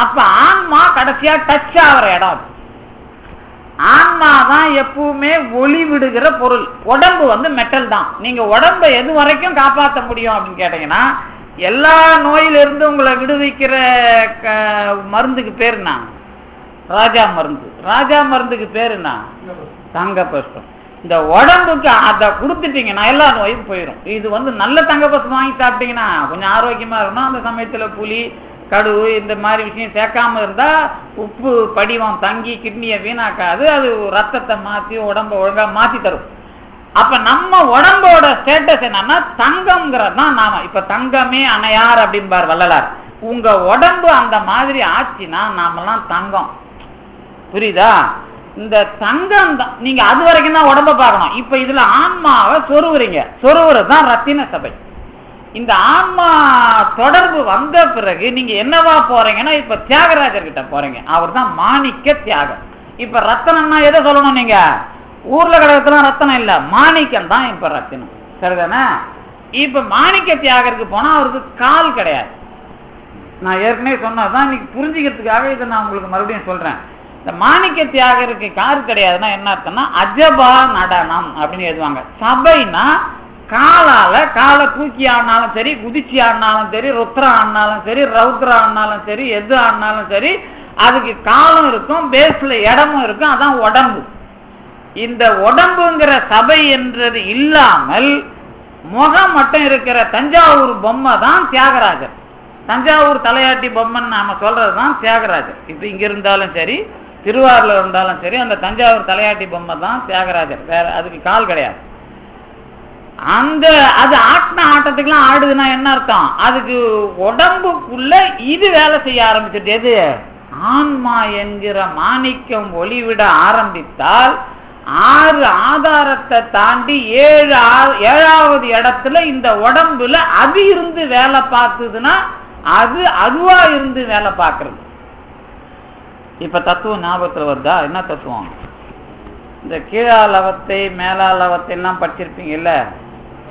அப்ப ஆன்மா கடைசியா டச் ஆகிற இடம். ஆன்மா தான் எப்பவுமே ஒளி விடுகிற பொருள். உடம்பு மெட்டல் தான். நீங்க உடம்பை எது வரைக்கும் காப்பாற்ற முடியும் அப்படின்னு கேட்டீங்கன்னா, எல்லா நோயிலிருந்து உங்களை விடுவிக்கிற மருந்துக்கு பேர் என்ன? ராஜா மருந்து. ராஜா மருந்துக்கு பேர் என்ன? தங்க பஸ்பம். இந்த உடம்புக்கு அதை கொடுத்துட்டீங்கன்னா எல்லா நோயும் போயிடும். இது நல்ல தங்க பஸ்பம் வாங்கி சாப்பிட்டீங்கன்னா கொஞ்சம் ஆரோக்கியமா இருக்கணும். அந்த சமயத்துல புளி கடுகு இந்த மாதிரி விஷயம் சேர்க்காம இருந்தா உப்பு படிவம் தங்கி கிட்னியை வீணாக்காது. அது ரத்தத்தை மாற்றி உடம்பை ஒழுங்கா மாற்றி தரும். அப்ப நம்ம உடம்போட ஸ்டேட்டஸ் என்னன்னா தங்கம்ங்கிறது தான். நாம இப்ப தங்கமே அணையார் அப்படின்பார் வள்ளலார். உங்க உடம்பு அந்த மாதிரி ஆச்சுன்னா நாமெல்லாம் தங்கம். புரியுதா? இந்த தங்கம் தான். நீங்க அது வரைக்கும் தான் உடம்ப பார்க்கணும். இப்ப இதுல ஆன்மாவை சொருவுறீங்க. சொருவுறது தான் ரத்தின சபை. இந்த ஆன்மா தொடர்பு வந்த பிறகு நீங்க என்னவா போறீங்கன்னா, இப்ப தியாகராஜர் கிட்ட போறீங்க. அவர் தான் மாணிக்க தியாகம். இப்ப ரத்தனம்னா எதை சொல்லணும்? நீங்க ஊர்ல கிடக்கலாம் ரத்தனம் இல்ல, மாணிக்கம் தான் இப்ப ரத்தினம். சரிதானே? இப்ப மாணிக்க தியாகருக்கு போனா அவருக்கு கால் கிடையாது. நான் ஏற்கனவே சொன்னதான் இன்னைக்கு புரிஞ்சுக்கிறதுக்காக இதை நான் உங்களுக்கு மறுபடியும் சொல்றேன். இந்த மாணிக்க தியாகருக்கு கால் கிடையாதுன்னா என்ன அர்த்தம்னா, அஜபா நடனம் அப்படின்னு எழுதுவாங்க. சபைனா காலால காலை தூக்கி ஆடினாலும் சரி, குதிச்சு ஆடினாலும் சரி, ருத்ரா ஆடினாலும் சரி, ரௌத்ரா ஆடினாலும் சரி, எது ஆடினாலும் சரி, அதுக்கு காலம் இருக்கும், பேஸ்ல இடமும் இருக்கும். அதான் உடம்பு. இந்த உடம்புங்கிற சபை என்றது இல்லாமல் முகம் மட்டும் இருக்கிற தஞ்சாவூர் பொம்மை தான் தியாகராஜர். தஞ்சாவூர் தலையாட்டி பொம்மைன்னு நாம சொல்றதுதான் தியாகராஜர். இப்ப இங்க இருந்தாலும் சரி, திருவாரூர்ல இருந்தாலும் சரி, அந்த தஞ்சாவூர் தலையாட்டி பொம்மை தான் தியாகராஜர். வேற அதுக்கு கால் கிடையாது. அது ஆட்டின ஆட்டத்துக்குலாம் ஆடுதுன்னா என்ன அர்த்தம்? அதுக்கு உடம்புக்குள்ள இது வேலை செய்ய ஆரம்பிச்சிட்டு. எது? ஆன்மா என்கிற மாணிக்கம் ஒளிவிட ஆரம்பித்தால் 6 ஆதாரத்தை தாண்டி 7வது இடத்துல இந்த உடம்புல அது இருந்து வேலை பார்த்ததுன்னா அது அதுவா இருந்து வேலை பார்க்கறது. இப்ப தத்துவம் ஞாபகத்துல வருதா? என்ன தத்துவம்? இந்த கீழாலவத்தை மேலாலவத்தை எல்லாம் படிச்சிருப்பீங்கல்ல.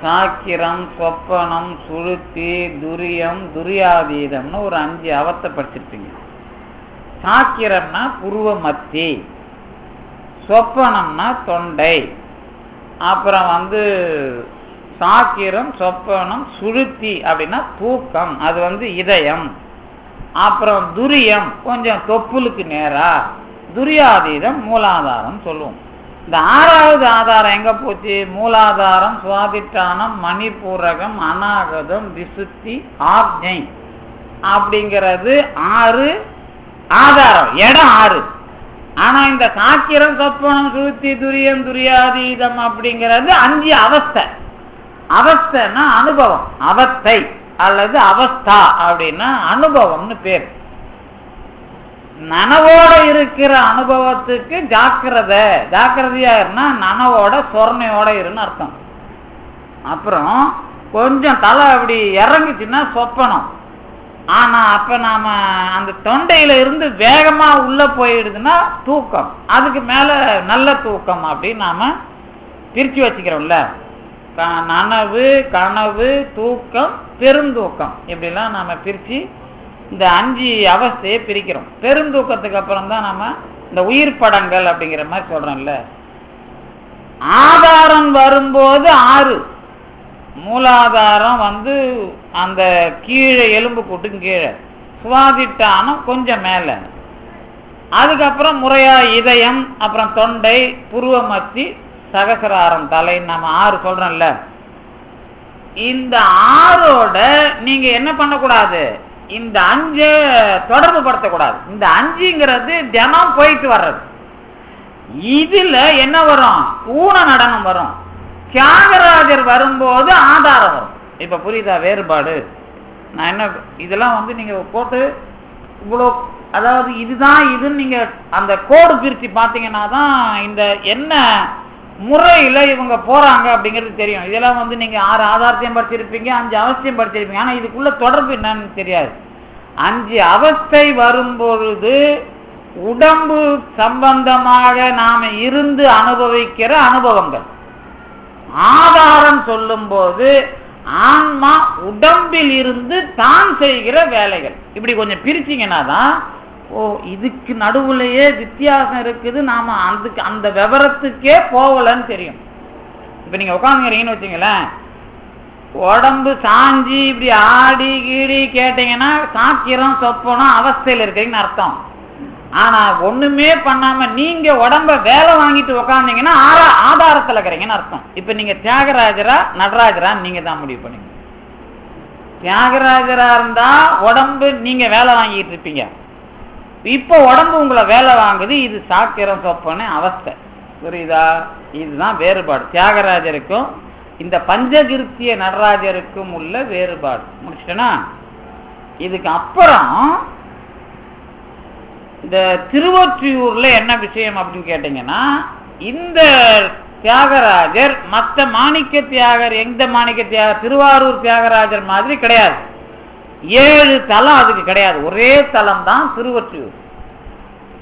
சாக்கிரம், சொப்பனம், சுழுத்தி, துரியம், துரியாதீதம்னு ஒரு 5 அவத்தை படிச்சிருப்பீங்க. சாக்கிரம்னா புருவ மத்தி, சொப்பனம்னா தொண்டை, அப்புறம் சாக்கிரம், சொப்பனம், சுழுத்தி அப்படின்னா தூக்கம், அது இதயம், அப்புறம் துரியம் கொஞ்சம் தொப்புளுக்கு நேரா, துரியாதீதம் மூலாதாரம் சொல்லுவோம். இந்த 6வது ஆதாரம் எங்க போச்சு? மூலாதாரம், சுவாதிஷ்டானம், மணிபூரகம், அநாகதம், விசுத்தி, ஆக்ஞை அப்படிங்கிறது 6 ஆதாரம், இடம் 6. ஆனா இந்த சாக்கிரம், சொப்பனம், சுழுத்தி, துரியம், துரியாதீதம் அப்படிங்கிறது 5 அவஸ்தை. அவஸ்தைன்னா அனுபவம், அவஸ்தை அல்லது அவஸ்தா அப்படின்னா அனுபவம்னு பேர். நனவோட இருக்கிற அனுபவத்துக்கு ஜாக்கிரதையா இருந்தா நனவோட சொர்ணையோட இருன்னு அர்த்தம். அப்புறம் கொஞ்சம் தலை அப்படி இறங்குச்சுன்னா சொப்பனம். ஆனா அப்ப நாம அந்த தொண்டையில இருந்து வேகமா உள்ள போயிடுதுன்னா தூக்கம். அதுக்கு மேல நல்ல தூக்கம் அப்படின்னு நாம பிரிச்சு வச்சுக்கிறோம்ல. நனவு, கனவு, தூக்கம், பெருந்தூக்கம் இப்படிலாம் நாம பிரிச்சு இந்த 5 அவஸ்தையை பிரிக்கிறோம். பெருந்தூக்கத்துக்கு அப்புறம் தான் நம்ம இந்த உயிர் படங்கள் அப்படிங்கிற மாதிரி சொல்றோம்ல. ஆதாரம் வரும்போது 6. மூலாதாரம் அந்த கீழே எலும்பு கூட்டுக்கு கீழே, சுவாதிஷ்டானம் கொஞ்சம் மேல, அதுக்கப்புறம் முறையா இதயம், அப்புறம் தொண்டை, புருவ மத்தி, சகசிராரம் தலை, நம்ம 6 சொல்றோம்ல. இந்த 6ஓட நீங்க என்ன பண்ணக்கூடாது? இந்த 5 தொடர்பு படுத்தக்கூடாது. இந்த 5ங்கிறது தினம் போயிட்டு வர்றது. இதுல என்ன வரும்? ஊன நடனம் வரும். தியாகராஜர் வரும்போது ஆதாரம் வரும். இப்ப புரியுதா வேறுபாடு? நான் என்ன இதெல்லாம் நீங்க போட்டு இவ்வளோ, அதாவது இதுதான் இதுன்னு நீங்க அந்த கோடு பிரிச்சு பார்த்தீங்கன்னா தான் இந்த என்ன முறையில இவங்க போறாங்க அப்படிங்கிறது தெரியும். இதெல்லாம் நீங்க 6 ஆதாரத்தையும் படிச்சிருப்பீங்க, 5 அவஸ்தையும் படிச்சிருப்பீங்க. ஆனா இதுக்குள்ள தொடர்பு என்னன்னு தெரியாது. 5 அவஸ்தை வரும்பொழுது உடம்பு சம்பந்தமாக நாம இருந்து அனுபவிக்கிற அனுபவங்கள், ஆதாரம் சொல்லும் போது ஆன்மா உடம்பில் இருந்து தான் செய்கிற வேலைகள். இப்படி கொஞ்சம் பிரிச்சிங்கன்னா தான் இதுக்கு நடுவுலையே வித்தியாசம் இருக்குது, நாம அந்த விவரத்துக்கே போகலன்னு தெரியும். இப்ப நீங்க உட்காந்துக்கிறீங்கன்னு வச்சுங்களேன், உடம்பு சாஞ்சி இப்படி ஆடி கீடி கேட்டீங்கன்னா சாக்கிரம் சொப்பனம் அவஸ்தையில் இருக்கீங்கன்னு அர்த்தம். ஆனா ஒண்ணுமே பண்ணாம நீங்க உடம்ப வேலை வாங்கிட்டு உக்காந்தீங்கன்னா ஆதாரத்துல இருக்கிறீங்கன்னு அர்த்தம். இப்ப நீங்க தியாகராஜரா நடராஜரா நீங்க தான் முடிவு பண்ணீங்க. தியாகராஜரா இருந்தா உடம்பு நீங்க வேலை வாங்கிட்டு இருப்பீங்க. இப்ப உடம்பு உங்களை வேலை வாங்குது. இது சாக்கிரம் சொப்பன அவஸ்தை. புரியுதா? இதுதான் வேறுபாடு தியாகராஜருக்கும் இந்த பஞ்சகிருத்திய நடராஜருக்கும் உள்ள வேறுபாடு. முடிச்சிட்டேனா? இதுக்கு அப்புறம் இந்த திருவொற்றியூர்ல என்ன விஷயம் அப்படின்னு கேட்டீங்கன்னா, இந்த தியாகராஜர் மற்ற மாணிக்க தியாகர், எந்த மாணிக்க தியாகர், திருவாரூர் தியாகராஜர் மாதிரி கிடையாது. 7 தலம் அதுக்கு கிடையாது. ஒரே தலம் தான் திருவொற்றியூர்.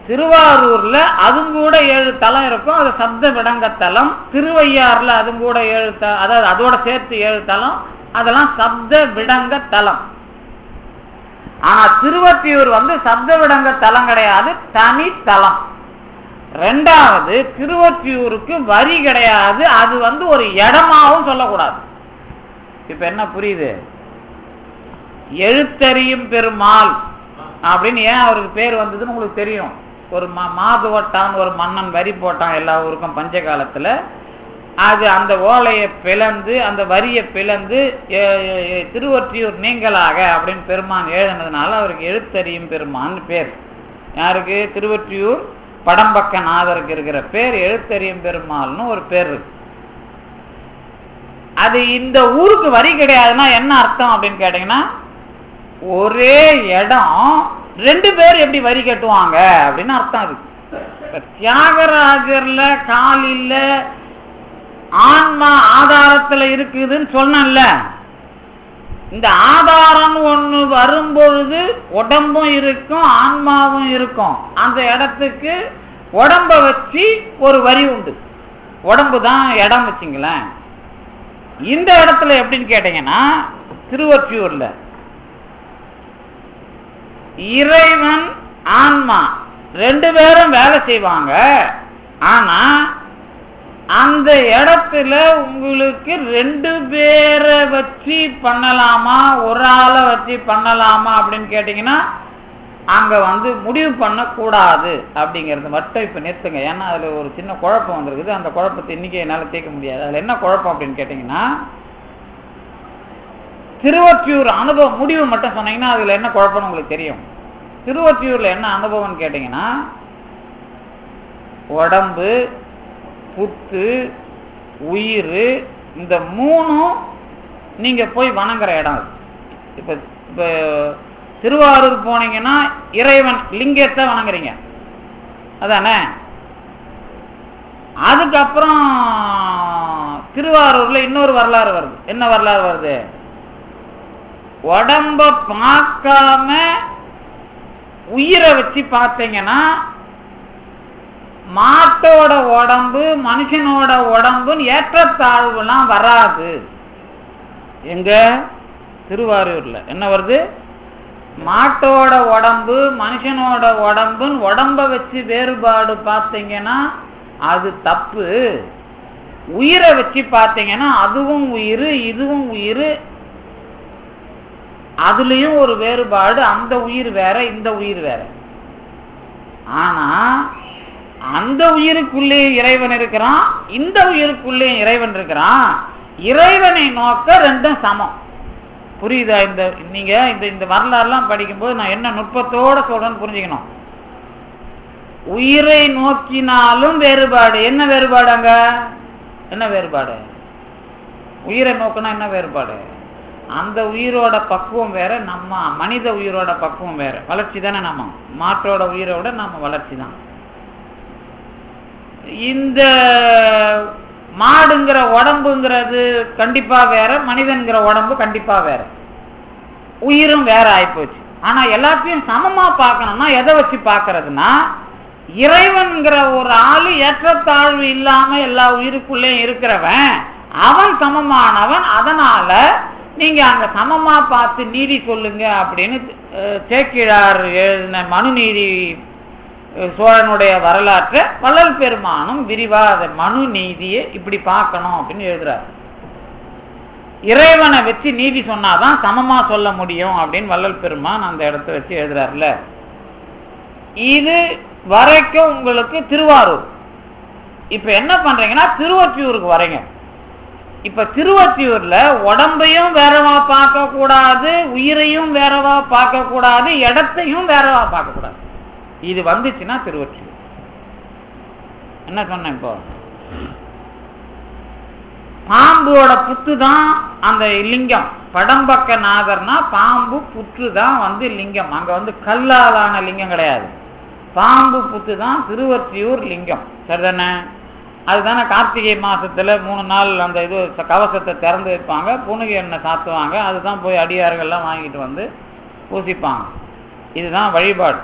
திருவாரூர்ல அதுவும் கூட 7 தலம் இருக்கும். அது சப்த விடங்க தலம். திருவையாறுல அதுவும் கூட 7 அதாவது அதோட சேர்த்து 7 தலம். அதெல்லாம் சப்த விடங்க தலம். ஆனா திருவொற்றியூர் சப்த விடங்க தலம் கிடையாது, தனி தலம். 2வது திருவொற்றியூருக்கு வரி கிடையாது. அது ஒரு இடமாவும் சொல்லக்கூடாது. இப்ப என்ன புரியுது? எழுத்தறியும் பெருமாள் அப்படின்னு ஏன் அவருக்கு பேர் வந்ததுன்னு உங்களுக்கு தெரியும். ஒரு மாதுவட்டான் ஒரு மன்னன் வரி போட்டான் எல்லா ஊருக்கும் பஞ்ச காலத்துல. அது அந்த ஓலையை பிளந்து அந்த வரியை பிளந்து திருவொற்றியூர் நீங்களாக அப்படின்னு பெருமான் எழுதினதுனால அவருக்கு எழுத்தறியும் பெருமான் பேர். யாருக்கு? திருவொற்றியூர் படம்பக்க நாதருக்கு இருக்கிற பேர் எழுத்தறியும் பெருமாள்னு ஒரு பேர் இருக்கு. அது இந்த ஊருக்கு வரி கிடையாதுன்னா என்ன அர்த்தம் அப்படின்னு கேட்டீங்கன்னா, ஒரே இடம் 2 பேர் எப்படி வரி கட்டுவாங்க அப்படின்னு அர்த்தம் இருக்கு. தியாகராஜர்ல காலில ஆன்மா ஆதாரத்துல இருக்குதுன்னு சொன்னல, இந்த ஆதாரம் ஒண்ணு வரும்பொழுது உடம்பும் இருக்கும் ஆன்மாவும் இருக்கும். அந்த இடத்துக்கு உடம்ப வச்சு ஒரு வரி உண்டு. உடம்பு தான் இடம் வச்சுங்களேன். இந்த இடத்துல எப்படின்னு கேட்டீங்கன்னா, திருவொற்றியூர்ல இறைவன் ஆன்மா 2 பேரும் வேலை செய்வாங்க. ஆனா அந்த இடத்துல உங்களுக்கு 2 பேரை வச்சு பண்ணலாமா ஒரு ஆளை வச்சு பண்ணலாமா அப்படின்னு கேட்டீங்கன்னா அங்க முடிவு பண்ணக்கூடாது அப்படிங்கிறது மட்டும் இப்ப நிறுத்துங்க. ஏன்னா அதுல ஒரு சின்ன குழப்பம் வந்திருக்குது. அந்த குழப்பத்தை இன்னைக்கு என்னால தீர்க்க முடியாது. அதுல என்ன குழப்பம் அப்படின்னு கேட்டீங்கன்னா, திருவொற்றியூர் அனுபவம் முடிவு மட்டும் சொன்னீங்கன்னா அதுல என்ன குழப்பம்னு உங்களுக்கு தெரியும். திருவொற்றியூர்ல என்ன அனுபவம்னு கேட்டீங்கன்னா, உடம்பு புத்து உயிர் இந்த 3ம் நீங்க போய் வணங்குற இடம். இப்ப இப்ப திருவாரூர் போனீங்கன்னா இறைவன் லிங்கத்தை வணங்குறீங்க அதானே. அதுக்கப்புறம் திருவாரூர்ல இன்னொரு வரலாறு வருது. என்ன வரலாறு வருது? உடம்ப பார்க்காம உயிரை வச்சு பார்த்தீங்கன்னா மாட்டோட உடம்பு மனுஷனோட உடம்புன்னு ஏற்றத்தாழ்வுலாம் வராது. எங்க? திருவாரூர்ல என்ன வருது? மாட்டோட உடம்பு மனுஷனோட உடம்புன்னு உடம்ப வச்சு வேறுபாடு பார்த்தீங்கன்னா அது தப்பு. உயிரை வச்சு பார்த்தீங்கன்னா அதுவும் உயிர் இதுவும் உயிர், அதுலயும் ஒரு வேறுபாடு. அந்த உயிர் வேற இந்த உயிர் வேற. ஆனா அந்த உயிருக்குள்ளே இறைவன் இருக்கிறான், இந்த உயிருக்குள்ளே இறைவன் இருக்கிறான். இறைவனை நோக்க 2ம் சமம். புரியுதா? நீங்க இந்த வரலாறுலாம் படிக்கும்போது நான் என்ன நுட்பத்தோட சொல்றேன்னு புரிஞ்சுக்கணும். உயிரை நோக்கினாலும் வேறுபாடு. என்ன வேறுபாடு அங்க? என்ன வேறுபாடு? உயிரை நோக்கினா என்ன வேறுபாடு? அந்த உயிரோட பக்குவம் வேற, நம்ம மனித உயிரோட பக்குவம் வேற. வளர்ச்சி தானே, நம்ம மாற்றோட உயிரோட நம்ம வளர்ச்சி தான். இந்த மாடுங்கிற உடம்புங்கிறது கண்டிப்பா வேற, மனிதன்கிற உடம்பு கண்டிப்பா வேற, உயிரும் வேற ஆயிப்போச்சு. ஆனா எல்லாத்தையும் சமமா பார்க்கணும்னா எதை வச்சு பார்க்கறதுனா, இறைவன்கிற ஒரு ஆளு ஏற்றத்தாழ்வு இல்லாம எல்லா உயிருக்குள்ளேயும் இருக்கிறவன், அவன் சமமானவன். அதனால நீங்க அங்க சமமா பார்த்து நீதி சொல்லுங்க அப்படின்னு சேக்கிழார் எழுதின மனுநீதி சோழனுடைய வரலாற்றை வள்ளல் பெருமானும் விரிவா அதை மனு நீதியை இப்படி பார்க்கணும் அப்படின்னு எழுதுறாரு. இறைவனை வச்சு நீதி சொன்னாதான் சமமா சொல்ல முடியும் அப்படின்னு வள்ளல் பெருமான் அந்த இடத்த வச்சு எழுதுறாருல. இது வரைக்கும் உங்களுக்கு திருவாரூர். இப்ப என்ன பண்றீங்கன்னா திருவொற்றியூருக்கு வரீங்க. இப்ப திருவொற்றியூர்ல உடம்பையும் வேறவா பார்க்க கூடாது, உயிரையும் வேறவா பார்க்க கூடாது, இடத்தையும் வேறவா பார்க்க கூடாது. இது வந்துச்சுன்னா திருவொற்றியூர். என்ன சொன்னேன்? இப்போ பாம்போட புத்து தான் அந்த லிங்கம். படம்பக்க நாதர்னா பாம்பு புற்று தான் வந்து லிங்கம். அங்க வந்து கல்லாலான லிங்கம் கிடையாது, பாம்பு புத்து தான் திருவொற்றியூர் லிங்கம். சரிதானே? அதுதானே கார்த்திகை மாசத்துல 3 நாள் அந்த இது கவசத்தை திறந்து வைப்பாங்க, புனுகு எண்ணெய் சாத்துவாங்க, அதுதான் போய் அடியார்கள்லாம் வாங்கிட்டு வந்து பூசிப்பாங்க. இதுதான் வழிபாடு,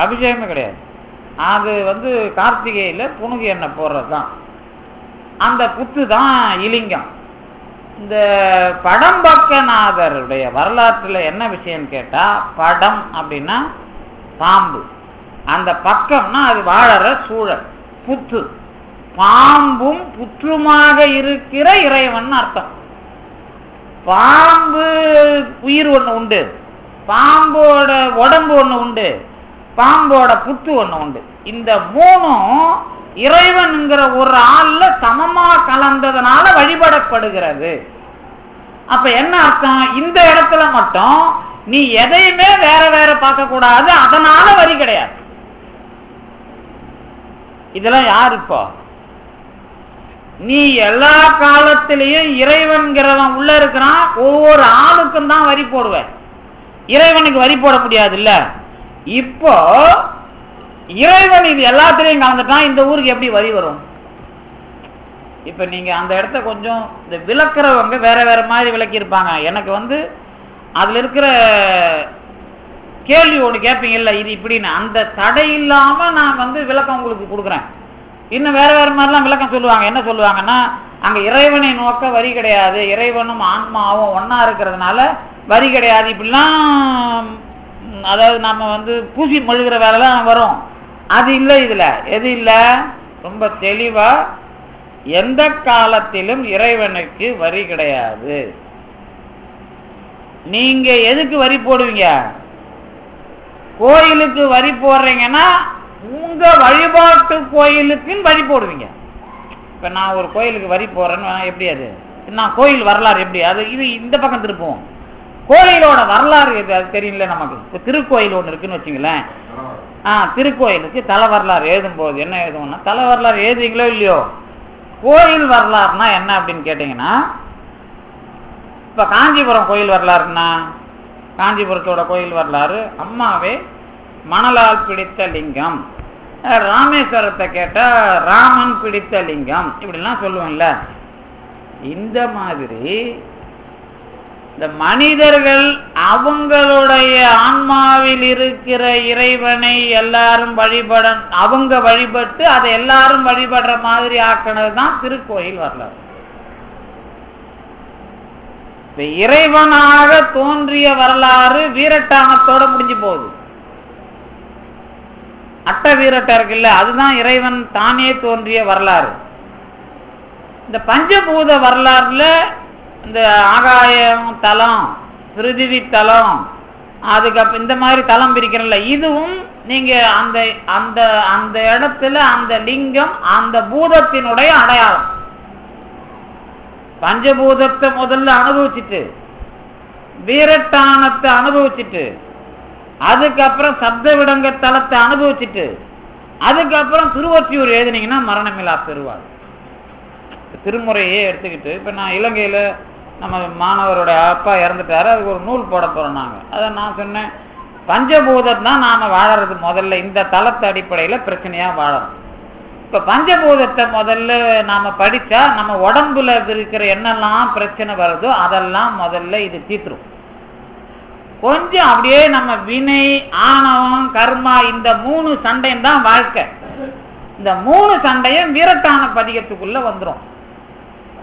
அபிஷேகமே கிடையாது. அது வந்து கார்த்திகையில புனுகு எண்ணெய் போடுறது தான். அந்த புத்து தான் இலிங்கம். இந்த படம்பக்கநாதருடைய வரலாற்றுல என்ன விஷயம் கேட்டா, படம் அப்படின்னா பாம்பு, அந்த பக்கம்னா அது வாழற சூழல், புத்து, பாம்பும் புற்றுமாக இருக்கிற இறைவன் அர்த்தம். பாம்பு உயிர் ஒண்ணு உண்டு, பாம்போட உடம்பு ஒண்ணு உண்டு, பாம்போட புத்து ஒண்ணு உண்டு. இந்த மூணும் இறைவன்கிற ஒரு ஆள்ல சமமா கலந்ததுனால வழிபடப்படுகிறது. அப்ப என்ன அர்த்தம்? இந்த இடத்துல மட்டும் நீ எதையுமே வேற வேற பார்க்க கூடாது, அதனால வரி கிடையாது. இதெல்லாம் யாரு? இப்போ நீ எல்லா காலத்திலையும் இறைவன்கிறவன் உள்ள இருக்கிறான், ஒவ்வொரு ஆளுக்கும் தான் வரி போடுவேன், இறைவனுக்கு வரி போட முடியாது இல்ல. இப்போ இறைவன் இது எல்லாத்திலையும் கலந்துட்டான், இந்த ஊருக்கு எப்படி வரி வரும்? இப்ப நீங்க அந்த இடத்த கொஞ்சம் இந்த விளக்குறவங்க வேற வேற மாதிரி விளக்கி இருப்பாங்க. எனக்கு வந்து அதுல இருக்கிற கேள்வி ஒன்று கேட்பீங்கல்ல, இது இப்படின்னு, அந்த தடை இல்லாம நான் வந்து விளக்கம் உங்களுக்கு கொடுக்குறேன். இன்னும் வேற வேற மாதிரிலாம் விளக்கம் சொல்லுவாங்க. என்ன சொல்லுவாங்கன்னா, அங்க இறைவனை நோக்க வரி கிடையாது, இறைவனும் ஆன்மாவும் ஒன்னா இருக்கிறதுனால வரி கிடையாது, இப்படிலாம். அதாவது நம்ம வந்து பூசி மொழுகிற வேலைலாம் வரும். அது இல்லை இதுல. எது இல்லை? ரொம்ப தெளிவா எந்த காலத்திலும் இறைவனுக்கு வரி கிடையாது. நீங்க எதுக்கு வரி போடுவீங்க? கோயிலுக்கு வரி போடுறீங்கன்னா உங்க வழிபாட்டு கோயிலுக்குன்னு வரி போடுவீங்க. இப்ப நான் ஒரு கோயிலுக்கு வரி போடுறேன்னு, எப்படி அது? நான் கோயில் வரலாறு எப்படி அது? இது இந்த பக்கம் திருப்புவோம். கோயிலோட வரலாறு எது அது தெரியல நமக்கு. இப்ப திருக்கோயில் ஒண்ணு இருக்குன்னு வச்சுங்களேன். திருக்கோயிலுக்கு தல வரலாறு எழுதும் போது என்ன எழுதுவோம்னா, தல வரலாறு எழுதுவீங்களோ இல்லையோ, கோயில் வரலாறுனா என்ன அப்படின்னு கேட்டீங்கன்னா, இப்ப காஞ்சிபுரம் கோயில் வரலாறுன்னா, காஞ்சிபுரத்தோட கோயில் வரலாறு அம்மாவே மணலால் பிடித்த லிங்கம், ராமேஸ்வரத்தை கேட்டா ராமன் பிடித்த லிங்கம், இப்படிலாம் சொல்லுவோம்ல. இந்த மாதிரி இந்த மனிதர்கள் அவங்களுடைய ஆன்மாவில் இருக்கிற இறைவனை எல்லாரும் அவங்க வழிபட்டு அதை எல்லாரும் வழிபடுற மாதிரி ஆக்கினது தான் திருக்கோயில் வரலாறு. இறைவனாக தோன்றிய வரலாறு வீரட்டானத்தோட முடிஞ்சு போகுது. அட்ட வீரட்டம் இருக்குல்ல, அதுதான் இறைவன் தானே தோன்றிய வரலாறு. இந்த பஞ்சபூத வரலாறுல இந்த ஆகாயம் தலம், பிருதிவி தலம், அதுக்கப்புறம் இந்த மாதிரி தலம் பிரிக்கிறல்ல, இதுவும் நீங்க அந்த அந்த அந்த இடத்துல அந்த லிங்கம் அந்த பூதத்தினுடைய அடையாளம். பஞ்சபூதத்தை முதல்ல அனுபவிச்சுட்டு, வீரட்டானத்தை அனுபவிச்சுட்டு, அதுக்கப்புறம் சப்த விடங்க தலத்தை அனுபவிச்சுட்டு, அதுக்கப்புறம் திருவொற்றியூர் எழுதினீங்கன்னா மரணமில்லா பெறுவாள். திருமுறையே எடுத்துக்கிட்டு இப்ப நான் இலங்கையில நம்ம மாணவருடைய அப்பா இறந்துட்டாரு, அதுக்கு ஒரு நூல் போட போறோம் நாங்க. அதை நான் சொன்னேன், பஞ்சபூதம் தான் நாம வாழறது முதல்ல இந்த தளத்து அடிப்படையில பிரச்சனையா வாழறோம். இப்ப பஞ்சபூதத்தை முதல்ல நாம படிச்சா நம்ம உடம்புல இருக்கிற என்னெல்லாம் பிரச்சனை வருதோ அதெல்லாம் முதல்ல இது தீர்த்துரும். கொஞ்சம் அப்படியே நம்ம வினை, ஆணவம், கர்மா இந்த 3 சண்டையும் தான் வாழ்க்கை. இந்த 3 சண்டையும் வீரட்டான பதிகத்துக்குள்ள வந்துடும்.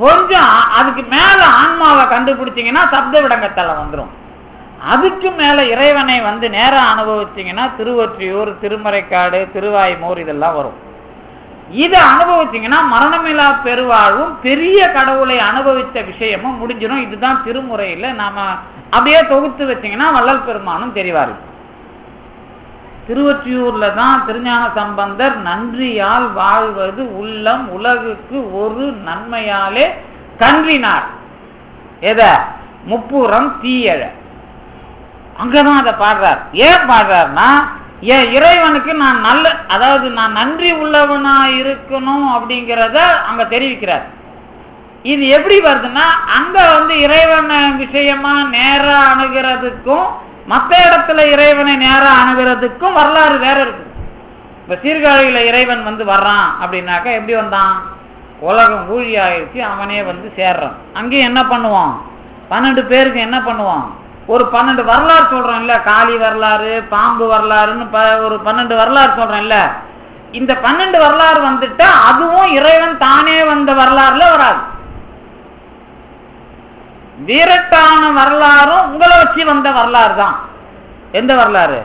கொஞ்சம் அதுக்கு மேல ஆன்மாவை கண்டுபிடிச்சீங்கன்னா சப்த விடங்கத்தல வந்துடும். அதுக்கு மேல இறைவனை வந்து நேரா அனுபவிச்சீங்கன்னா திருவொற்றியூர், திருமறைக்காடு, திருவாய்மூர் இதெல்லாம் வரும். இதை அனுபவிச்சீங்கன்னா மரணமில்லா பெருவாழ்வும் பெரிய கடவுளை அனுபவித்த விஷயமும் முடிஞ்சிடும். இதுதான் திருமுறையில நாம அப்படியே தொகுத்து வச்சீங்கன்னா வள்ளல் பெருமானும் தெரிவாரு. திருவொற்றியூர்ல தான் திருஞான சம்பந்தர் நன்றியால் வாழ்வது உள்ளம் உலகுக்கு ஒரு நன்மையாலே கன்றினார். எத? முப்புறம் தீயழ. அங்கதான் அதை பாடுறார். ஏன் பாடுறாருன்னா, என் இறைவனுக்கு நான் நல்ல, அதாவது நான் நன்றி உள்ளவனா இருக்கணும் அப்படிங்கிறத அங்க தெரிவிக்கிறார். இது எப்படி வருதுன்னா, அங்க வந்து இறைவன் விஷயமா நேரா அணுகிறதுக்கும் மற்ற இடத்துல இறைவனை நேரா அணுகிறதுக்கும் வரலாறு வேற இருக்கு. இப்ப சீர்காழியில இறைவன் வந்து வர்றான் அப்படின்னாக்கா எப்படி வந்தான்? உலகம் ஊழி ஆயிடுச்சு, அவனே வந்து சேர்றான். அங்கேயும் என்ன பண்ணுவான்? 12 பேருக்கு என்ன பண்ணுவான்? ஒரு 12 வரலாறு சொல்றோம் இல்ல, காளி வரலாறு, பாம்பு வரலாறுன்னு ஒரு 12 வரலாறு சொல்றோம் இல்ல. இந்த 12 வரலாறு வந்துட்டா அதுவும் இறைவன் தானே வந்த வரலாறுல வராது. வீரட்டான வரலாறும் உங்களை வச்சு வந்த வரலாறு தான். எந்த வரலாறு?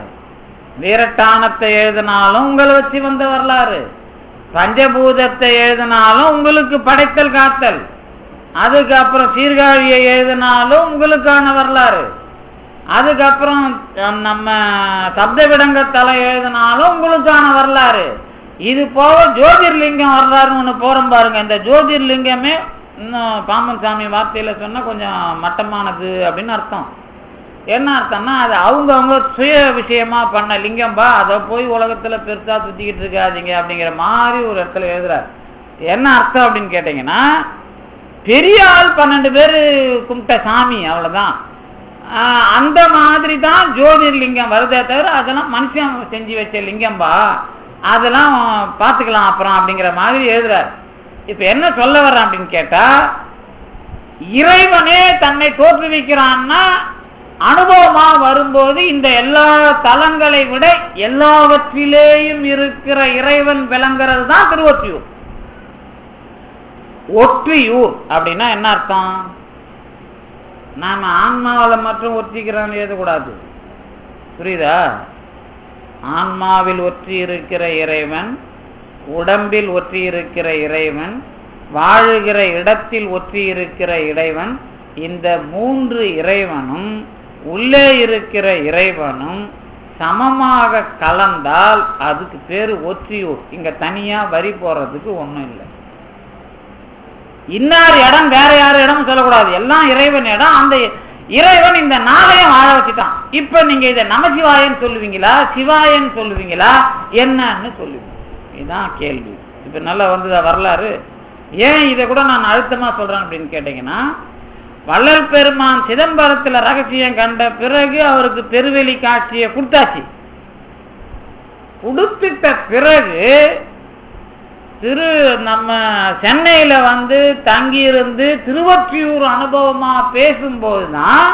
வீரட்டானத்தை எழுதினாலும் உங்களை வச்சு வந்த வரலாறு, பஞ்சபூதத்தை எழுதினாலும் உங்களுக்கு படைத்தல் காத்தல், அதுக்கப்புறம் சீர்காழியை எழுதினாலும் உங்களுக்கான வரலாறு, அதுக்கப்புறம் நம்ம சப்த விடங்கத்தலை எழுதினாலும் உங்களுக்கான வரலாறு. இது போக ஜோதிர்லிங்கம் வரலாறுன்னு ஒண்ணு போறோம் பாருங்க. இந்த ஜோதிர்லிங்கமே இன்னும் பாம்பன் சாமி வார்த்தையில சொன்னா கொஞ்சம் மட்டமானது அப்படின்னு அர்த்தம். என்ன அர்த்தம்னா, அது அவங்க சுய விஷயமா பண்ண லிங்கம்பா, அதை போய் உலகத்துல பெருசா சுத்திக்கிட்டு இருக்காதீங்க அப்படிங்கிற மாதிரி ஒரு இடத்துல எழுதுறாரு. என்ன அர்த்தம் அப்படின்னு கேட்டீங்கன்னா, பெரிய ஆள் 12 பேரு கும்பிட்ட சாமி அவ்வளவுதான். அந்த மாதிரி தான் ஜோதிர்லிங்கம் வருதே தவிர அதெல்லாம் மனுஷன் செஞ்சு வச்ச லிங்கம்பா, அதெல்லாம் பார்த்துக்கலாம் அப்புறம் அப்படிங்கிற மாதிரி எழுதுறாரு. இப்ப என்ன சொல்ல வர்றேன் அப்படின்னு கேட்டா, இறைவனே தன்னை தோற்றுவிக்கிறான்னா அனுபவமா வரும்போது இந்த எல்லா தலங்களை விட எல்லாவற்றிலேயும் இருக்கிற இறைவன் விளங்குறது தான் திருவொற்றியூர். ஒற்றியூர் அப்படின்னா என்ன அர்த்தம்? நாம ஆன்மாவில் மட்டும் ஒற்றிக்கிறான்னு எழுதக்கூடாது, புரியுதா? ஆன்மாவில் ஒற்றி இருக்கிற இறைவன், உடம்பில் ஒற்றி இருக்கிற இறைவன், வாழுகிற இடத்தில் ஒற்றி இருக்கிற இறைவன், இந்த 3 இறைவனும் உள்ளே இருக்கிற இறைவனும் சமமாக கலந்தால் அதுக்கு பேரு ஒற்றியூர். இங்க தனியா வரி போறதுக்கு ஒண்ணும் இல்லை. இன்னார் இடம் வேற யார் இடம் சொல்லக்கூடாது, எல்லாம் இறைவன் இடம். அந்த இறைவன் இந்த நாளையும் வாழ வச்சுட்டான். இப்ப நீங்க இதை நமசிவாயன்னு சொல்லுவீங்களா, சிவாயன்னு சொல்லுவீங்களா, என்னன்னு சொல்லுவீங்க? இதுதான் கேள்வி. இப்ப நல்லா வந்ததா வரலாறு? ஏன் இதை கூட நான் அழுத்தமா சொல்றேன் அப்படின்னு கேட்டீங்கன்னா, வள்ளல் பெருமான் சிதம்பரத்துல ரகசியம் கண்ட பிறகு அவருக்கு பெருவெளி காட்சியை கொடுத்தாச்சு. கொடுத்துட்ட பிறகு நம்ம சென்னையில வந்து தங்கியிருந்து திருவொற்றியூர் அனுபவமா பேசும்போதுதான்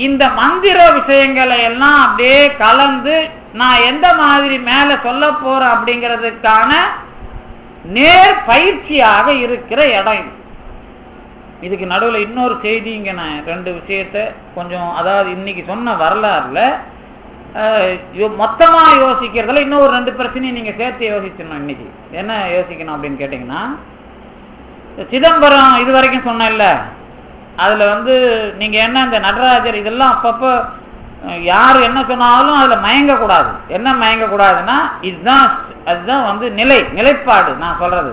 இந்த மந்திர விஷயங்களை எல்லாம் அப்படியே கலந்து நான் எந்த மாதிரி மேல சொல்ல போறேன் அப்படிங்கிறதுக்கான நேர் பயிற்சியாக இருக்கிற இடம் இது. இதுக்கு நடுவில் இன்னொரு செய்தி, இங்க நான் 2 விஷயத்த கொஞ்சம், அதாவது இன்னைக்கு சொன்ன வரலாறுல மொத்தமா யோசிக்கிறதுல இன்னொரு 2 பிரச்சனையும் நீங்க சேர்த்து யோசிக்கணும். இன்னைக்கு என்ன யோசிக்கணும் அப்படின்னு கேட்டீங்கன்னா, சிதம்பரம் இது வரைக்கும் சொன்ன இல்ல, அதுல வந்து நீங்க என்ன இந்த நடராஜர் இதெல்லாம் அப்பப்போ யாரு என்ன சொன்னாலும் அதுல மயங்க கூடாது. என்ன மயங்க கூடாதுன்னா, அதுதான் வந்து நிலைப்பாடு. நான் சொல்றது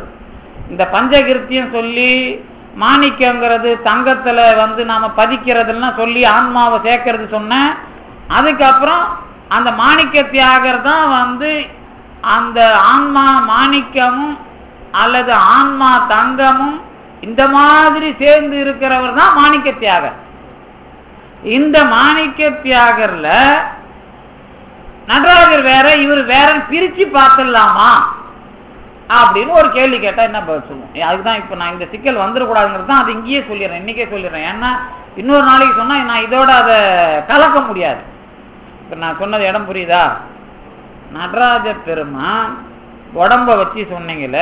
இந்த பஞ்சகிருத்தியம் சொல்லி மாணிக்கங்கிறது தங்கத்துல வந்து நாம பதிக்கிறதுலாம் சொல்லி ஆன்மாவை சேர்க்கறது சொன்ன, அதுக்கப்புறம் அந்த மாணிக்க தியாகர் தான் வந்து அந்த ஆன்மா மாணிக்கமும் அல்லது ஆன்மா தங்கமும் இந்த மாதிரி சேர்ந்து இருக்கிறவர் தான் மாணிக்க தியாகர். இந்த மாணிக்க தியாகர்ல நடராஜர் வேற இவர் வேற பிரிச்சு பார்த்துடலாமா அப்படின்னு ஒரு கேள்வி கேட்டா என்ன பதில் சொல்லுவோம்? அதுதான் இப்ப நான் இந்த சிக்கல் வந்துடக்கூடாதுங்கிறது தான் அது இங்கேயே சொல்லிடுறேன், இன்னைக்கே சொல்லிடுறேன். ஏன்னா இன்னொரு நாளைக்கு சொன்னா நான் இதோட அதை கலக்க முடியாது. இப்ப நான் சொன்னது இடம் புரியுதா? நடராஜ பெருமான் உடம்ப வச்சு சொன்னீங்கல்ல,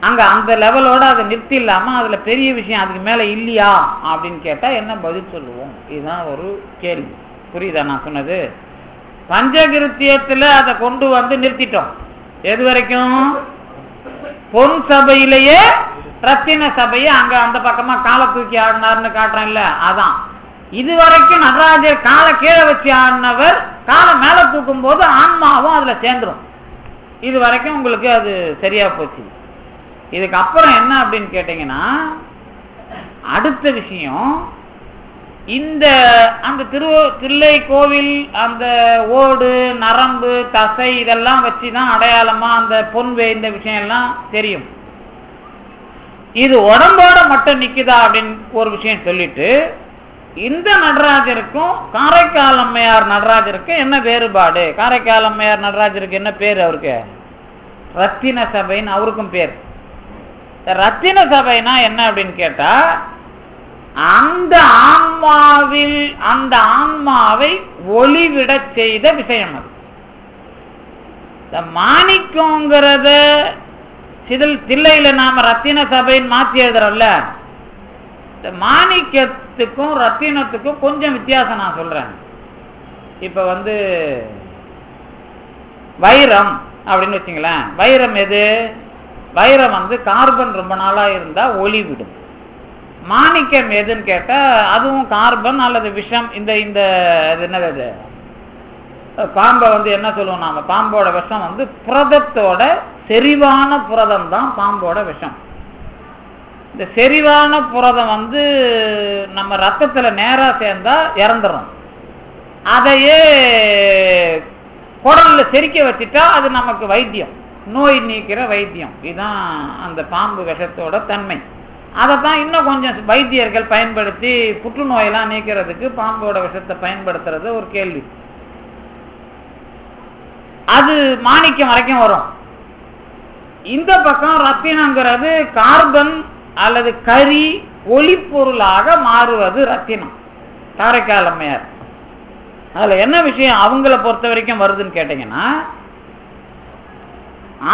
அங்க அந்த லெவலோட அதை நிறுத்தி இல்லாம அதுல பெரிய விஷயம் அதுக்கு மேல இல்லையா அப்படின்னு கேட்டா என்ன பதில் சொல்லுவோம்? இதுதான் ஒரு கேள்வி. புரியுதா நான் சொன்னது? பஞ்சகிருத்தியத்துல அதை கொண்டு வந்து நிறுத்திட்டோம். எது வரைக்கும்? பொன் சபையிலேயே ரத்தின சபையை அங்க அந்த பக்கமா காலை தூக்கி ஆடினார்னு காட்டுறேன் இல்ல, அதான். இது வரைக்கும் நடராஜர் காலை கீழே வச்சு ஆடினவர் காலை மேல தூக்கும் போது ஆன்மாவும் அதுல சேர்ந்துடும். இது வரைக்கும் உங்களுக்கு அது சரியா போச்சு. இதுக்கு அப்புறம் என்ன அப்படின்னு கேட்டீங்கன்னா, அடுத்த விஷயம் இந்த அந்த தில்லை கோவில் அந்த ஓடு நரம்பு தசை இதெல்லாம் வச்சுதான் அடையாளமா அந்த பொன்வே இந்த விஷயம் எல்லாம் தெரியும். இது உடம்போட மட்டும் நிக்குதா அப்படின்னு ஒரு விஷயம் சொல்லிட்டு, இந்த நடராஜருக்கும் காரைக்கால் அம்மையார் நடராஜருக்கும் என்ன வேறுபாடு? காரைக்கால் அம்மையார் நடராஜருக்கு என்ன பேர்? அவருக்கு ரத்தின சபைன்னு அவருக்கும் பேர். ரத்தின சபைனா என்ன அப்படின்னு கேட்டா, அந்த ஆன்மாவை ஒளிவிட செய்த விஷயம் அது. மாணிக்கங்கிறத தில்லையில நாம ரத்தின சபைன்னு மாத்தி எழுதுறோம்ல, மாணிக்கத்துக்கும் ரத்தினத்துக்கும் கொஞ்சம் வித்தியாசம் நான் சொல்றேன். இப்ப வைரம் அப்படின்னு வச்சுங்களேன். வைரம் எது? வைரம் கார்பன் ரொம்ப நாளா இருந்தா ஒளி விடும். மாணிக்கம் எதுன்னு கேட்டா அதுவும் கார்பன் அல்லது விஷம். இந்த என்னது பாம்பை என்ன சொல்லுவோம் நாம? பாம்போட விஷம் புரதத்தோட செறிவான புரதம் தான் பாம்போட விஷம். இந்த செறிவான புரதம் நம்ம ரத்தத்துல நேரா சேர்ந்தா இறந்துடும். அதையே குடல்ல செரிக்க வச்சுட்டா அது நமக்கு வைத்தியம், நோய் நீக்கிற வைத்தியம். இதுதான் அந்த பாம்பு விஷத்தோட தன்மை. அதைத்தான் இன்னும் கொஞ்சம் வைத்தியர்கள் பயன்படுத்தி புற்றுநோயெல்லாம் நீக்கிறதுக்கு பாம்போட விஷத்தை பயன்படுத்துறது ஒரு கேள்வி. அது மாணிக்கம் வரைக்கும் வரும். இந்த பக்கம் ரத்தினங்கிறது கார்பன் அல்லது கரி ஒளிப்பொருளாக மாறுவது ரத்தினம். காரைக்கால் அம்மையார் அதுல என்ன விஷயம் அவங்கள பொறுத்த வரைக்கும் வருதுன்னு கேட்டீங்கன்னா,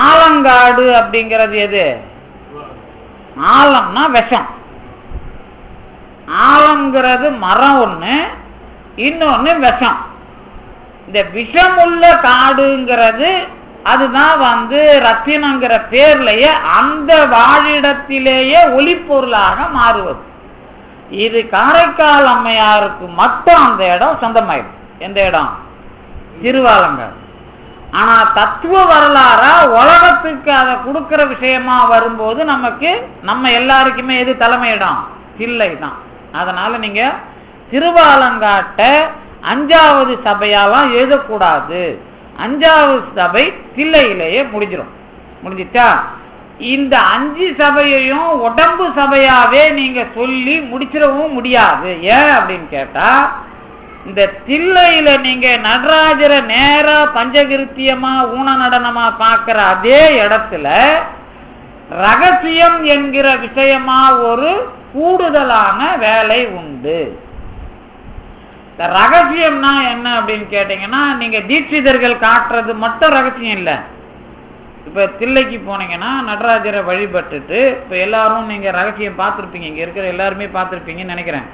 ஆலங்காடு அப்படிங்கிறது எது? ஆலம்னா விஷம். ஆலம்ங்கிறது மரம் ஒண்ணு, இன்னொன்னு விஷம். இந்த விஷமுள்ள காடுங்கிறது அதுதான் ரத்தினங்கிற பேர்லயே அந்த வாழிடத்திலேயே ஒளிப்பொருளாக மாறுவது. இது காரைக்கால் அம்மையாருக்கு மட்டும் அந்த இடம் சொந்தமாயிடும். எந்த இடம்? திருவாலங்காடு. ஆனா தத்துவ வரலாறா உலகத்துக்கு அதை கொடுக்கிற விஷயமா வரும்போது நம்ம எல்லாருக்குமே எது தலைமையிடம்? தில்லை தான். அதனால நீங்க திருவாலங்காட்டை 5வது சபையாலாம் எழுதக்கூடாது. 5வது சபை தில்லையிலேயே முடிஞ்சிட்டா இந்த 5 சபையையும் உடம்பு சபையாவே நீங்க சொல்லி முடிச்சிடவும் முடியாது. ஏன் அப்படின்னு கேட்டா, இந்த தில்லையில நீங்க நடராஜரை நேரா பஞ்சகிருத்தியமா ஊன நடனமா பார்க்கிற அதே இடத்துல ரகசியம் என்கிற விஷயமா ஒரு கூடுதலான வேலை உண்டு. ரகசியம்னா என்ன அப்படின்னு கேட்டீங்கன்னா, நீங்க தீட்சிதர்கள் காட்டுறது மட்டும் ரகசியம் இல்லை. இப்ப தில்லைக்கு போனீங்கன்னா நடராஜரை வழிபட்டுட்டு இப்ப எல்லாரும் நீங்க ரகசியம் பார்த்துருப்பீங்க, இங்க இருக்கிற எல்லாருமே பார்த்துருப்பீங்கன்னு நினைக்கிறேன்.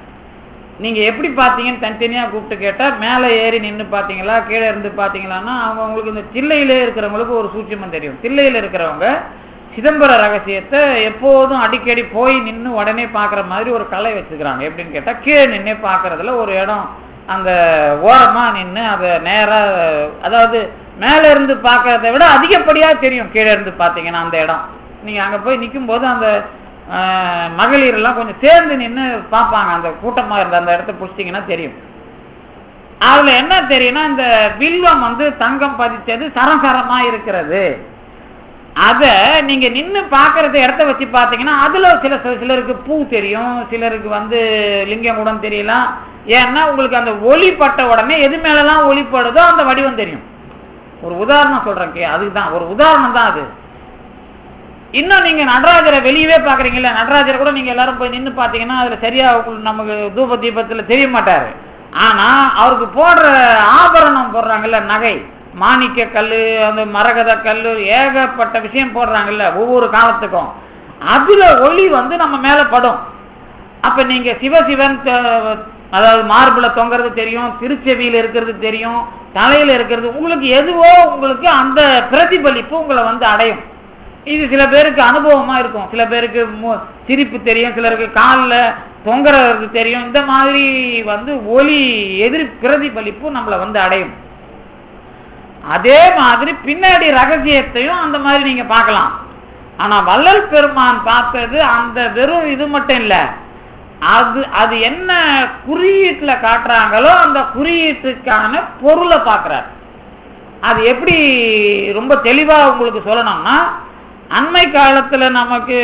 நீங்க எப்படி பார்த்தீங்கன்னு தனித்தனியா கூப்பிட்டு கேட்டா, மேலே ஏறி நின்று பார்த்தீங்களா கீழே இருந்து பார்த்தீங்களான்னா அவங்களுக்கு இந்த தில்லையிலே இருக்கிறவங்களுக்கு ஒரு சூட்சமம் தெரியும். தில்லையில இருக்கிறவங்க சிதம்பர ரகசியத்தை எப்போதும் அடிக்கடி போய் நின்று உடனே பார்க்குற மாதிரி ஒரு கலை வச்சுக்கிறாங்க. எப்படின்னு கேட்டா, கீழே நின்று பார்க்கறதுல ஒரு இடம் அந்த ஓரமா நின்று அதை நேரா, அதாவது மேல இருந்து பார்க்கறத விட அதிகப்படியா தெரியும் கீழே இருந்து பார்த்தீங்கன்னா அந்த இடம். நீங்க அங்க போய் நிற்கும் போது அந்த மகளிர் எல்லாம் கொஞ்சம் சேர்ந்து நின்று பார்ப்பாங்க. அந்த கூட்டமா இருந்த அந்த இடத்த பிடிச்சிங்கன்னா தெரியும். அதுல என்ன தெரியும்னா இந்த வில்வம் தங்கம் பதிச்சது சரசரமா இருக்கிறது. அத நீங்க நின்னு பாக்குறது இடத்த வச்சு பாத்தீங்கன்னா அதுல சிலருக்கு பூ தெரியும், சிலருக்கு லிங்கம் கூட தெரியலாம். ஏன்னா உங்களுக்கு அந்த ஒளி பட்ட உடனே எது மேலலாம் ஒளிப்படுதோ அந்த வடிவம் தெரியும். ஒரு உதாரணம் சொல்றேன், அதுதான் ஒரு உதாரணம் தான் அது. இன்னும் நீங்க நடராஜரை வெளியவே பாக்குறீங்கல்ல, நடராஜரை கூட நீங்க எல்லாரும் போய் நின்று பாத்தீங்கன்னா அதுல சரியா நமக்கு தூப தீபத்துல தெரிய மாட்டாரு. ஆனா அவருக்கு போடுற ஆபரணம் போடுறாங்கல்ல, நகை, மாணிக்க கல்லு, அந்த மரகத கல்லு, ஏகப்பட்ட விஷயம் போடுறாங்கல்ல ஒவ்வொரு காலத்துக்கும், அதுல ஒளி நம்ம மேல படும். அப்ப நீங்க சிவசிவன் அதாவது மார்புல தொங்குறது தெரியும், திருச்செவியில இருக்கிறது தெரியும், தலையில இருக்கிறது, உங்களுக்கு எதுவோ உங்களுக்கு அந்த பிரதிபலிப்பு உங்களை அடையும். இது சில பேருக்கு அனுபவமா இருக்கும், சில பேருக்கு சிரிப்பு தெரியும், சிலருக்கு காலில் தொங்குறது தெரியும். இந்த மாதிரி ஒளி எதிர் பிரதிபலிப்பு நம்மளை அடையும். அதே மாதிரி பின்னாடி ரகசியத்தையும் அந்த மாதிரி நீங்க பார்க்கலாம். ஆனா வள்ளல் பெருமான் பார்த்தது அந்த வெறும் இது மட்டும் இல்ல, அது என்ன குறியீட்டுல காட்டுறாங்களோ அந்த குறியீட்டுக்கான பொருளை பார்க்கிறார். அது எப்படி ரொம்ப தெளிவா உங்களுக்கு சொல்லணும்னா, அண்மை காலத்துல நமக்கு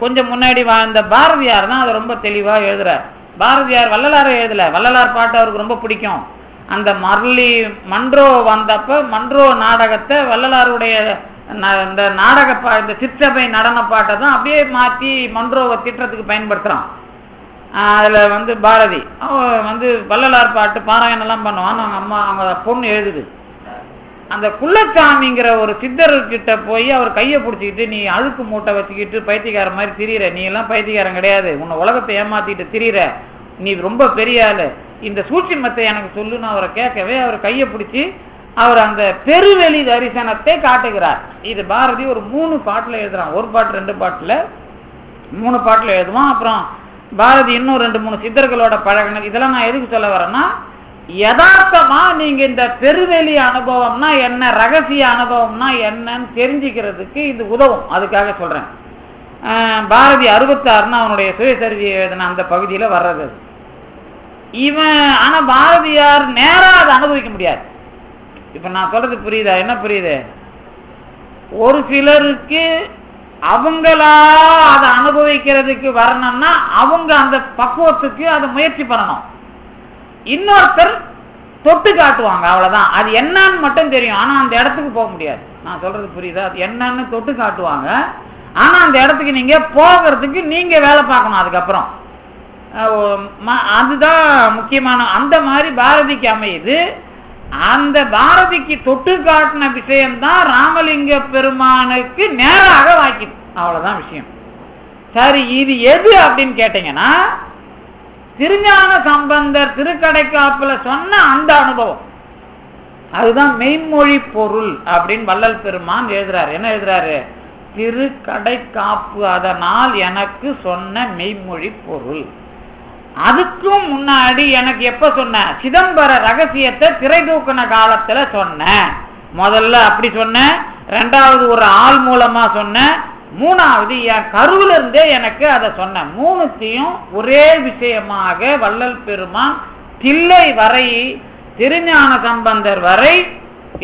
கொஞ்சம் முன்னாடி வாழ்ந்த பாரதியார் தான் அதை ரொம்ப தெளிவா எழுதுறார். பாரதியார் வள்ளலாரை எழுதல, வள்ளலார் பாட்டு அவருக்கு ரொம்ப பிடிக்கும். அந்த மன்றோ வந்தப்ப மன்றோ நாடகத்தை வள்ளலாருடைய இந்த இந்த சிற்றபை நடன பாட்டை தான் அப்படியே மாற்றி மன்றோவை திட்டத்துக்கு பயன்படுத்துறான். அதுல பாரதி வள்ளலார் பாட்டு பாராயணம் எல்லாம் பண்ணுவான். அவங்க பொண்ணு எழுதுது, அந்த குள்ளச்சாமிங்கிற ஒரு சித்தர்கிட்ட போய் அவர் கையை பிடிச்சிக்கிட்டு, நீ அழுக்கு மூட்டை வச்சுக்கிட்டு பைத்தியக்கார மாதிரி திரியிற, நீ எல்லாம் பைத்தியக்காரன் கிடையாது, உன்னை உலகத்தை ஏமாத்திட்டு திரியிற, நீ ரொம்ப பெரிய ஆளு, இந்த சூட்சுமத்தை எனக்கு சொல்லுன்னு அவரை கேட்கவே அவர் கையை பிடிச்சி அவர் அந்த பெருவெளி தரிசனத்தை காட்டுகிறார். இது பாரதி ஒரு 3 பாட்டுல எழுதுறான், 1 பாட்டு 2 பாட்டுல 3 பாட்டுல எழுதுவான். அப்புறம் பாரதி இன்னும் 2-3 சித்தர்களோட பழகினது. இதெல்லாம் நான் எதுக்கு சொல்ல வரேன்னா, யதார்த்தமா நீங்க இந்த பெருவெளி அனுபவம்னா என்ன, ரகசிய அனுபவம்னா என்னன்னு தெரிஞ்சுக்கிறதுக்கு இது உதவும். அதுக்காக சொல்றேன். பாரதி 66 அவனுடைய சுயசரிதை எழுதின அந்த பகுதியில வர்றது இவன். ஆனா பாரதியார் நேரா அதை அனுபவிக்க முடியாது. இப்ப நான் சொல்றது புரியுதா? என்ன புரியுது? ஒரு சிலருக்கு அவங்களா அதை அனுபவிக்கிறதுக்கு வரணும்னா அவங்க அந்த பக்குவத்துக்கு அதை முயற்சி பண்ணணும். இன்னொருத்தர் தொட்டு காட்டுவாங்க, அவ்வளவுதான். அது என்னன்னு மட்டும் தெரியும், ஆனா அந்த இடத்துக்கு போக முடியாது. நான் சொல்றது புரியுதா? அது என்னன்னு தொட்டு காட்டுவாங்க, ஆனா அந்த இடத்துக்கு நீங்க போகிறதுக்கு நீங்க வேலை பார்க்கணும். அதுக்கப்புறம் அதுதான் முக்கியமான. அந்த மாதிரி பாரதிக்கு அமையுது. அந்த பாரதிக்கு தொட்டு காட்டின விஷயம்தான் ராமலிங்க பெருமானுக்கு நேராக வாக்கிது. அவ்வளவுதான் விஷயம். சரி, இது எது அப்படின்னு கேட்டீங்கன்னா, திருஞான சம்பந்தர் திருக்கடைக்காப்புல சொன்ன அந்த அனுபவம், அதுதான் மெய்மொழி பொருள் அப்படின்னு வள்ளல் பெருமான் எழுதுறாரு. என்ன எழுதுறாரு? திருக்கடைக்காப்பு அதனால் எனக்கு சொன்ன மெய்மொழி பொருள். அதுக்கும் முன்னாடி எனக்கு எப்ப சொன்ன? சிதம்பர ரகசியத்தை திரை தூக்கின காலத்துல சொன்ன. முதல்ல அப்படி சொன்ன, 2வது ஒரு ஆள் மூலமா சொன்ன, 3வது என் கருவில இருந்தே எனக்கு அதை சொன்ன. 3த்தையும் ஒரே விஷயமாக வள்ளல் பெருமான் தில்லை வரை, திருஞான சம்பந்தர் வரை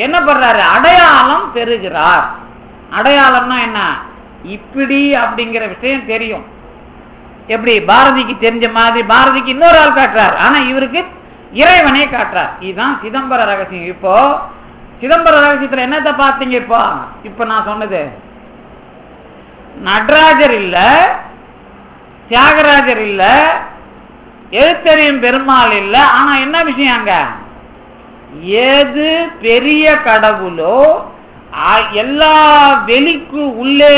என்ன பண்றாரு? அடையாளம் பெறுகிறார். அடையாளம்னா என்ன? இப்படி அப்படிங்கிற விஷயம் தெரியும். எப்படி? பாரதிக்கு தெரிஞ்ச மாதிரி பாரதிக்கு இன்னொரு ஆள் காட்டுறார், ஆனா இவருக்கு இறைவனே காட்டுறார். இதுதான் சிதம்பர ரகசியம். இப்போ சிதம்பர ரகசியத்துல என்னத்தை பார்த்தீங்க? இப்ப நான் சொன்னது நடராஜர் இல்ல, தியாகராஜர் இல்ல, எழுத்தறியும் பெருமாள் இல்ல. ஆனா என்ன விஷயம்? அங்க ஏது பெரிய கடவுளோ, எல்லா வெளிக்கு உள்ளே,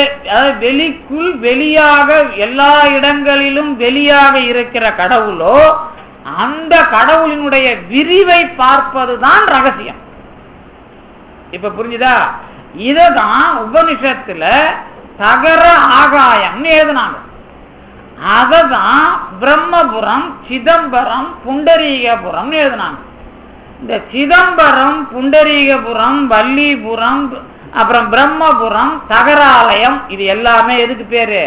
வெளிக்குள் வெளியாக எல்லா இடங்களிலும் வெளியாக இருக்கிற கடவுளோ, அந்த கடவுளினுடைய விரிவை பார்ப்பதுதான் ரகசியம். இப்ப புரிஞ்சுதா? இததான் உபனிஷத்துல தகர ஆகாயம்னு எழுதினாங்க. அததான் பிரம்மபுரம், சிதம்பரம், புண்டரீகபுரம் எழுதினாங்க. இந்த சிதம்பரம், புண்டரீகபுரம், வள்ளிபுரம், அப்புறம் பிரம்மபுரம், தகராலயம், இது எல்லாமே எதுக்கு பேரு?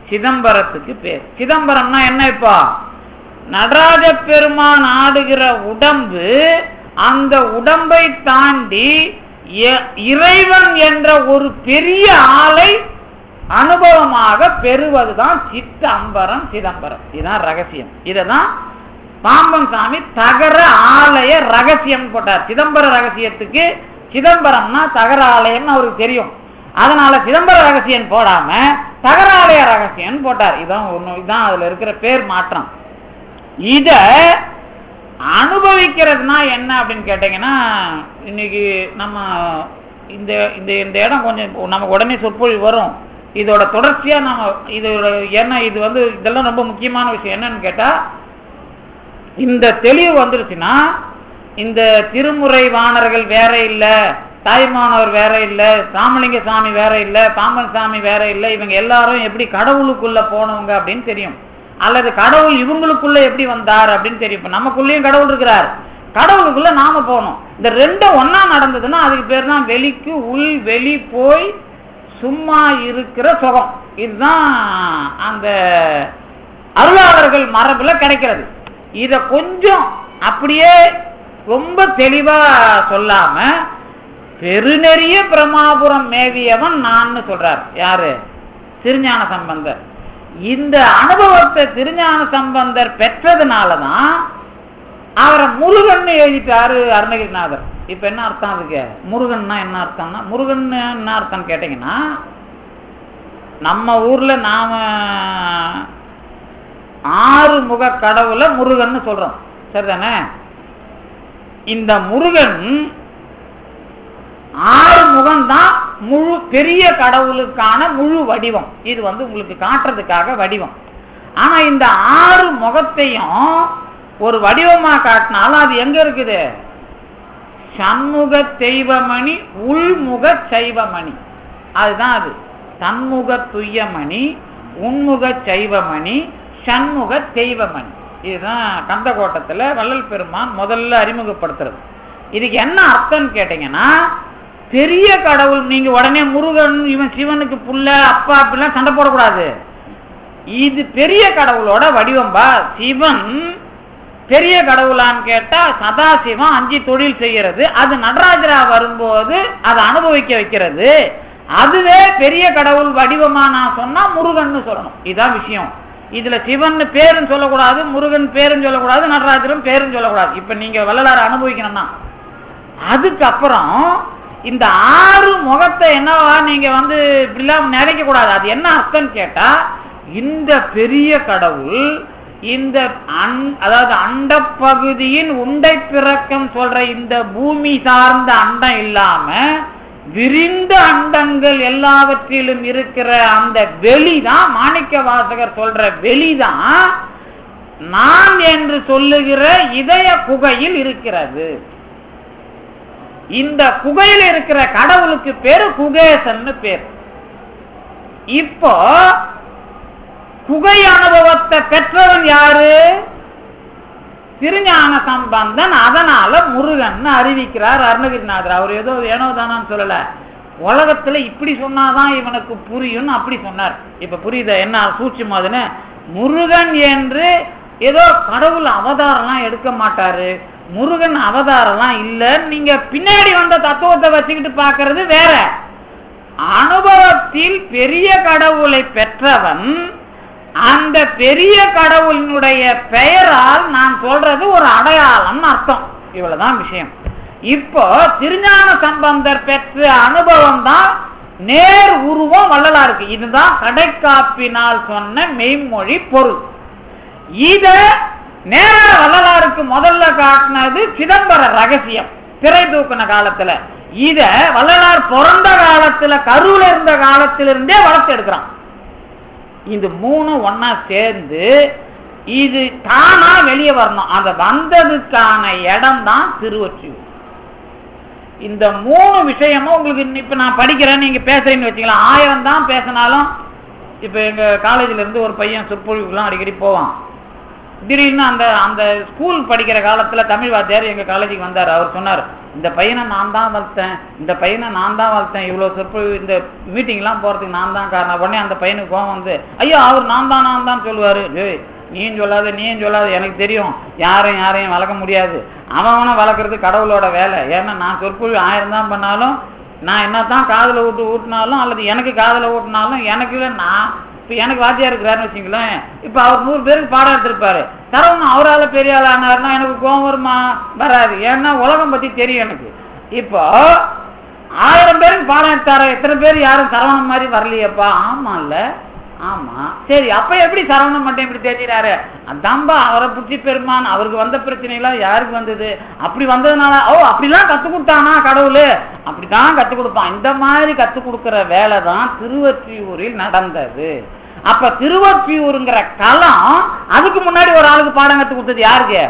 சிதம்பரத்துக்கு பேர். சிதம்பரம்னா என்ன? இப்போ நடராஜ பெருமான் ஆடுகிற உடம்பு அந்த உடம்பை தாண்டி இறைவன் என்ற ஒரு பெரிய ஆளை அனுபவமாக பெறுவதுதான் சித்தம்பரம் சிதம்பரம். இதுதான் ரகசியம். இததான் பாம்பன் சாமி தகர ஆலய ரகசியம் போட்டார். சிதம்பர ரகசியத்துக்கு சிதம்பரம்னா தகர ஆலயம்னு அவருக்கு தெரியும். அதனால சிதம்பர ரகசியம் போடாம தகர ஆலய ரகசியம் போட்டார். இதுதான் அதுல இருக்கிற பேர் மாற்றம். இத அனுபவிக்கிறதுனா என்ன அப்படின்னு கேட்டீங்கன்னா, இன்னைக்கு நம்ம இந்த இந்த இடம் கொஞ்சம் நமக்கு உடனே சொற்பொழிவு வரும். இதோட தொடர்ச்சியா நம்ம இதோட ஏன்னா இது இதெல்லாம் ரொம்ப முக்கியமான விஷயம். என்னன்னு கேட்டா, இந்த தெளிவு வந்துருச்சுன்னா இந்த திருமுறை வாணர்கள் வேற இல்ல, தாய்மானவர் வேற இல்ல, ராமலிங்க சாமி வேற இல்ல, பாம்பன் சாமி வேற இல்ல, இவங்க எல்லாரும் எப்படி கடவுளுக்குள்ள போனவங்க அப்படின்னு தெரியும். அல்லது கடவுள் இவங்களுக்குள்ள எப்படி வந்தார் அப்படின்னு தெரியும். இப்ப நமக்குள்ளேயும் கடவுள் இருக்கிறார், கடவுளுக்குள்ள நாம போனோம். இந்த ரெண்டும் ஒன்னா நடந்ததுன்னா அதுக்கு பேர் தான் வெளிக்கு உள் வெளி போய் சும்மா இருக்கிற சுகம். இதுதான் அந்த அருளாளர்கள் மரபுல கிடைக்கிறது. இத கொஞ்சம் அப்படியே ரொம்ப தெளிவா சொல்லாம பெருநெறிய பிரமாபுரம் மேவியவன் நான் சொல்றார். யாரு? திருஞான சம்பந்தர். இந்த அனுபவத்தை திருஞான சம்பந்தர் பெற்றதுனாலதான் அவரை முருகன் எழுதிட்டாரு அருணகிரிநாதர். இப்ப என்ன அர்த்தம் அதுக்கு? முருகன்னா என்ன அர்த்தம்னா, முருகன் என்ன அர்த்தம் கேட்டீங்கன்னா, நம்ம ஊர்ல நாம 6 முக கடவுளை முருகன் சொல்றோம், சரிதானே? இந்த முருகன் 6 முகம் தான் முழு பெரிய கடவுளுக்கான முழு வடிவம். இது உங்களுக்கு காட்டுறதுக்காக வடிவம். ஆனா இந்த 6 முகத்தையும் ஒரு வடிவமா காட்டினாலும் அது எங்க இருக்குது? சண்முக தெய்வமணி, உள்முக சைவமணி. அதுதான் அது. தன்முக துய்யமணி, உன்முக சைவமணி, சண்முக தெய்வமணி. இதுதான் கந்தகோட்டத்துல வள்ளல் பெருமான் முதல்ல அறிமுகப்படுத்துறது. இதுக்கு என்ன அர்த்தம் கேட்டீங்கன்னா, பெரிய கடவுள் நீங்க உடனே முருகன் இவன் சிவனுக்கு புள்ள அப்பா அப்படிலாம் சண்டை போடக்கூடாது. இது பெரிய கடவுளோட வடிவம்பா. சிவன் பெரிய கடவுளான்னு கேட்டா சதாசிவம் 5 தொழில் செய்யறது, அது நடராஜரா வரும்போது அதை அனுபவிக்க வைக்கிறது. அதுவே பெரிய கடவுள் வடிவமா நான் சொன்னா முருகன் சொல்லணும். இதுதான் விஷயம். இதுல சிவன் பேருன்னு சொல்லக்கூடாது, முருகன் பேருன்னு சொல்லக்கூடாது, நடராஜரும் பேருன்னு சொல்லக்கூடாது. இப்ப நீங்க வள்ளலார அனுபவிக்கணும்னா அதுக்கப்புறம் இந்த 6 முகத்தை என்னவா நீங்க இப்படிலாம் நினைக்க கூடாது. அது என்ன அர்த்தம் கேட்டா, இந்த பெரிய கடவுள் இந்த அதாவது அண்ட பகுதியின் உண்டை பிறக்கம் சொல்ற இந்த பூமி சார்ந்த அண்டம் இல்லாம விரிந்த அண்டங்கள் எல்லாவற்றிலும் இருக்கிற அந்த வெளிதான், மாணிக்க வாசகர் சொல்ற வெளிதான் நான் என்று சொல்லுகிற இதய குகையில் இருக்கிறது. இந்த குகையில் இருக்கிற கடவுளுக்கு பேரு குகேசன் பேர். இப்போ குகை அனுபவத்தை பெற்றவன் யாரு? திருஞான சம்பந்தன். அதனால முருகன் அறிவிக்கிறார் அருணகிரிநாதர். அவர் ஏதோ ஏனோதானான்னு சொல்லல, உலகத்துல இப்படி சொன்னாதான் இவனுக்கு புரியும் அப்படி சொன்னார். இப்ப புரியுத என்ன சூட்சுமாதுன்னு? முருகன் என்று ஏதோ கடவுள் அவதாரம்லாம் எடுக்க மாட்டாரு, முருகன் அவதாரம்லாம் இல்ல, நீங்க பின்னாடி வந்த தத்துவத்தை வச்சுக்கிட்டு பாக்குறது வேற. அனுபவத்தில் பெரிய கடவுளை பெற்றவன் அந்த பெரிய கடவுளினுடைய பெயரால் நான் சொல்றது ஒரு அடையாளம் அர்த்தம். இவ்வளவுதான் விஷயம். இப்போ திருஞான சம்பந்தர் பெற்ற அனுபவம் தான் நேர் உருவம் வள்ளலாருக்கு. இதுதான் கடைக்காப்பினால் சொன்ன மெய்மொழி பொருள். இத நேர வள்ளலாருக்கு முதல்ல காட்டினது சிதம்பர ரகசியம், திரை தூக்கின காலத்துல. இத வள்ளலார் பிறந்த காலத்துல கருவுல இருந்த காலத்திலிருந்தே வளர்த்து எடுக்கிறான். இந்த 3 ஒன்னா சேர்ந்து இது தானா வெளியே வரணும். அந்த வந்ததுக்கான இடம் தான் திருவொற்றியூர். இந்த 3 விஷயமும் உங்களுக்கு இப்ப நான் படிக்கிறேன், நீங்க பேசுறீங்கன்னு வச்சுக்கலாம். 1000 தான் பேசினாலும், இப்ப எங்க காலேஜ்ல இருந்து ஒரு பையன் சொற்பொழிவுக்குலாம் அடிக்கடி போவான். திடீர்னு அந்த ஸ்கூல் படிக்கிற காலத்துல தமிழ் வாத்தியார் எங்க காலேஜுக்கு வந்தார். அவர் சொன்னார், இந்த பையனை நான் தான் வளர்த்தேன், இந்த பையனை நான் தான் வளர்த்தேன், இவ்வளவு சொற்பொழிவு இந்த மீட்டிங் எல்லாம் போறதுக்கு நான் தான் காரணம். உடனே அந்த பையனுக்கு கோவம் வந்து, ஐயோ அவர் நான் தான் சொல்லுவாரு. நீயும் சொல்லாத, எனக்கு தெரியும் யாரையும் வளர்க்க முடியாது. அவனை வளர்க்குறது கடவுளோட வேலை. ஏன்னா நான் சொற்பொழிவு 1000 தான் பண்ணாலும், நான் என்னத்தான் காதில் ஊட்டினாலும் அல்லது எனக்கு காதில் ஊட்டினாலும் எனக்கு நான் இப்போ எனக்கு வாத்தியா இருக்கிறாருன்னு வச்சுங்களேன். இப்போ அவர் 100 பேருக்கு பாடம் எடுத்திருப்பாரு. சரவணன் அவரால் பெரிய ஆள் ஆனாருன்னா எனக்கு கோபம் வருமா? வராது. ஏன்னா உலகம் பற்றி தெரியும் எனக்கு. இப்போ 1000 பேருக்கு பாடம் எடுத்தார, எத்தனை பேர் யாரும் சரவணன் மாதிரி வரலையப்பா? ஆமா இல்ல, ஆமா. சரி, அப்ப எப்படி சரவணன் மட்டும் இப்படி தெரிஞ்சாரு? அதான்பா அவரை பிடிச்சி பெருமான். அவருக்கு வந்த பிரச்சனை எல்லாம் யாருக்கு வந்தது? அப்படி வந்ததுனால அப்படிலாம் கத்துக் கொடுத்தானா கடவுள்? அப்படித்தான் கத்துக் கொடுப்பான். இந்த மாதிரி கத்துக் கொடுக்கிற வேலை தான் திருவொற்றியூரில் நடந்தது. அப்ப திருவொற்றியூருங்கிற களம், அதுக்கு முன்னாடி ஒரு ஆளுக்கு பாடம் கத்துக் கொடுத்தது யாருக்கு?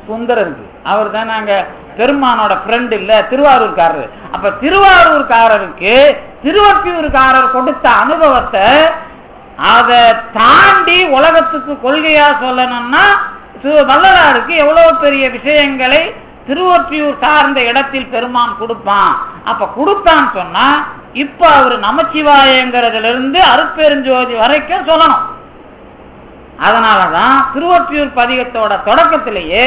சுந்தரருக்கு. அவர் தான் நாங்க பெருமானோட ஃப்ரெண்ட் இல்ல, திருவாரூர்காரரு. அப்ப திருவாரூர்காரருக்கு திருவொற்றியூர்காரர் கொடுத்த அனுபவத்தை அதை தாண்டி உலகத்துக்கு கொள்கையா சொல்லணும்னா வள்ளலாருக்கு எவ்வளவு பெரிய விஷயங்களை திருவொற்றியூர் சார்ந்த இடத்தில் பெருமான் கொடுப்பான். அப்ப கொடுத்தான்னு சொன்னா இப்ப அவரு நமச்சிவாயங்கிறதுல இருந்து அருட்பெருஞ்சோதி வரைக்கும் சொல்லணும். அதனாலதான் திருவொற்றியூர் பதிகத்தோட தொடக்கத்திலேயே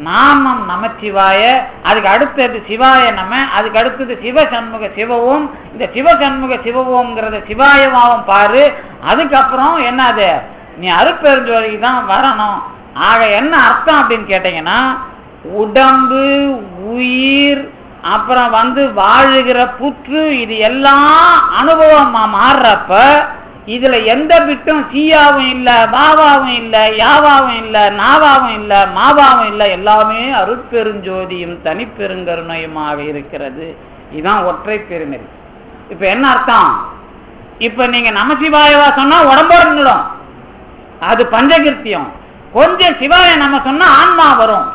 நாமம் நமச்சிவாய, அதுக்கு அடுத்தது சிவாய நம, அதுக்கு அடுத்தது சிவசண்முக சிவவும். இந்த சிவசண்முக சிவவோம்ங்கிறத சிவாயமாவும் பாரு. அதுக்கப்புறம் என்னது, நீ அருட்பெருஞ்சோதிக்கு தான் வரணும். ஆக என்ன அர்த்தம் அப்படின்னு கேட்டீங்கன்னா, உடம்பு உயிர் அப்புறம் வாழுகிற புற்று இது எல்லாம் அனுபவமா மாறுறப்ப இதுல எந்த பிட்டும் சீயாவும் இல்ல, பாவாவும் இல்ல, யாவாவும் இல்ல, நாவாவும் இல்ல, மாவாவும் இல்ல, எல்லாமே அருட்பெருஞ்சோதியும் தனிப்பெருங்கருணையுமாக இருக்கிறது. இதுதான் ஒற்றை பெருநெறி. இப்ப என்ன அர்த்தம்? இப்ப நீங்க நமசிவாயவா சொன்னா உடம்போட நின்னுடும், அது பஞ்சகிருத்தியம். கொஞ்சம் சிவாய நம்ம சொன்னா ஆன்மா வரும்.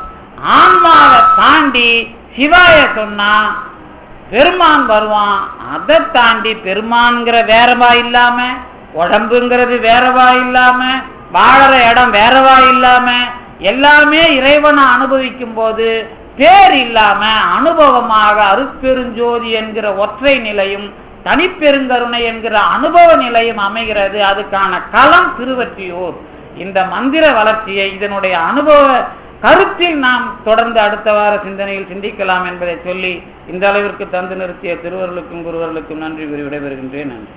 ஆன்மாவை தாண்டி சிவாய சொன்னா பெருமான் வருவான். அதை தாண்டி பெருமான்கிற வேறவா இல்லாம, உடம்புங்கிறது வேறவா இல்லாம, வாழற இடம் வேறவா இல்லாம, எல்லாமே இறைவனை அனுபவிக்கும் போது பேர் இல்லாம அனுபவமாக அருட்பெருஞ்சோதி என்கிற ஒற்றை நிலையும் தனிப்பெருங்கருணை என்கிற அனுபவ நிலையும் அமைகிறது. அதுக்கான களம் திருவொற்றியூர். இந்த மந்திர வளர்ச்சியை இதனுடைய அனுபவ கருத்தில் நாம் தொடர்ந்து அடுத்த வார சிந்தனையில் சிந்திக்கலாம் என்பதை சொல்லி இந்த அளவிற்கு தந்து நிறுத்திய திருவருளுக்கும் குருவர்களுக்கும் நன்றி கூறி விடைபெறுகின்றேன். நன்றி.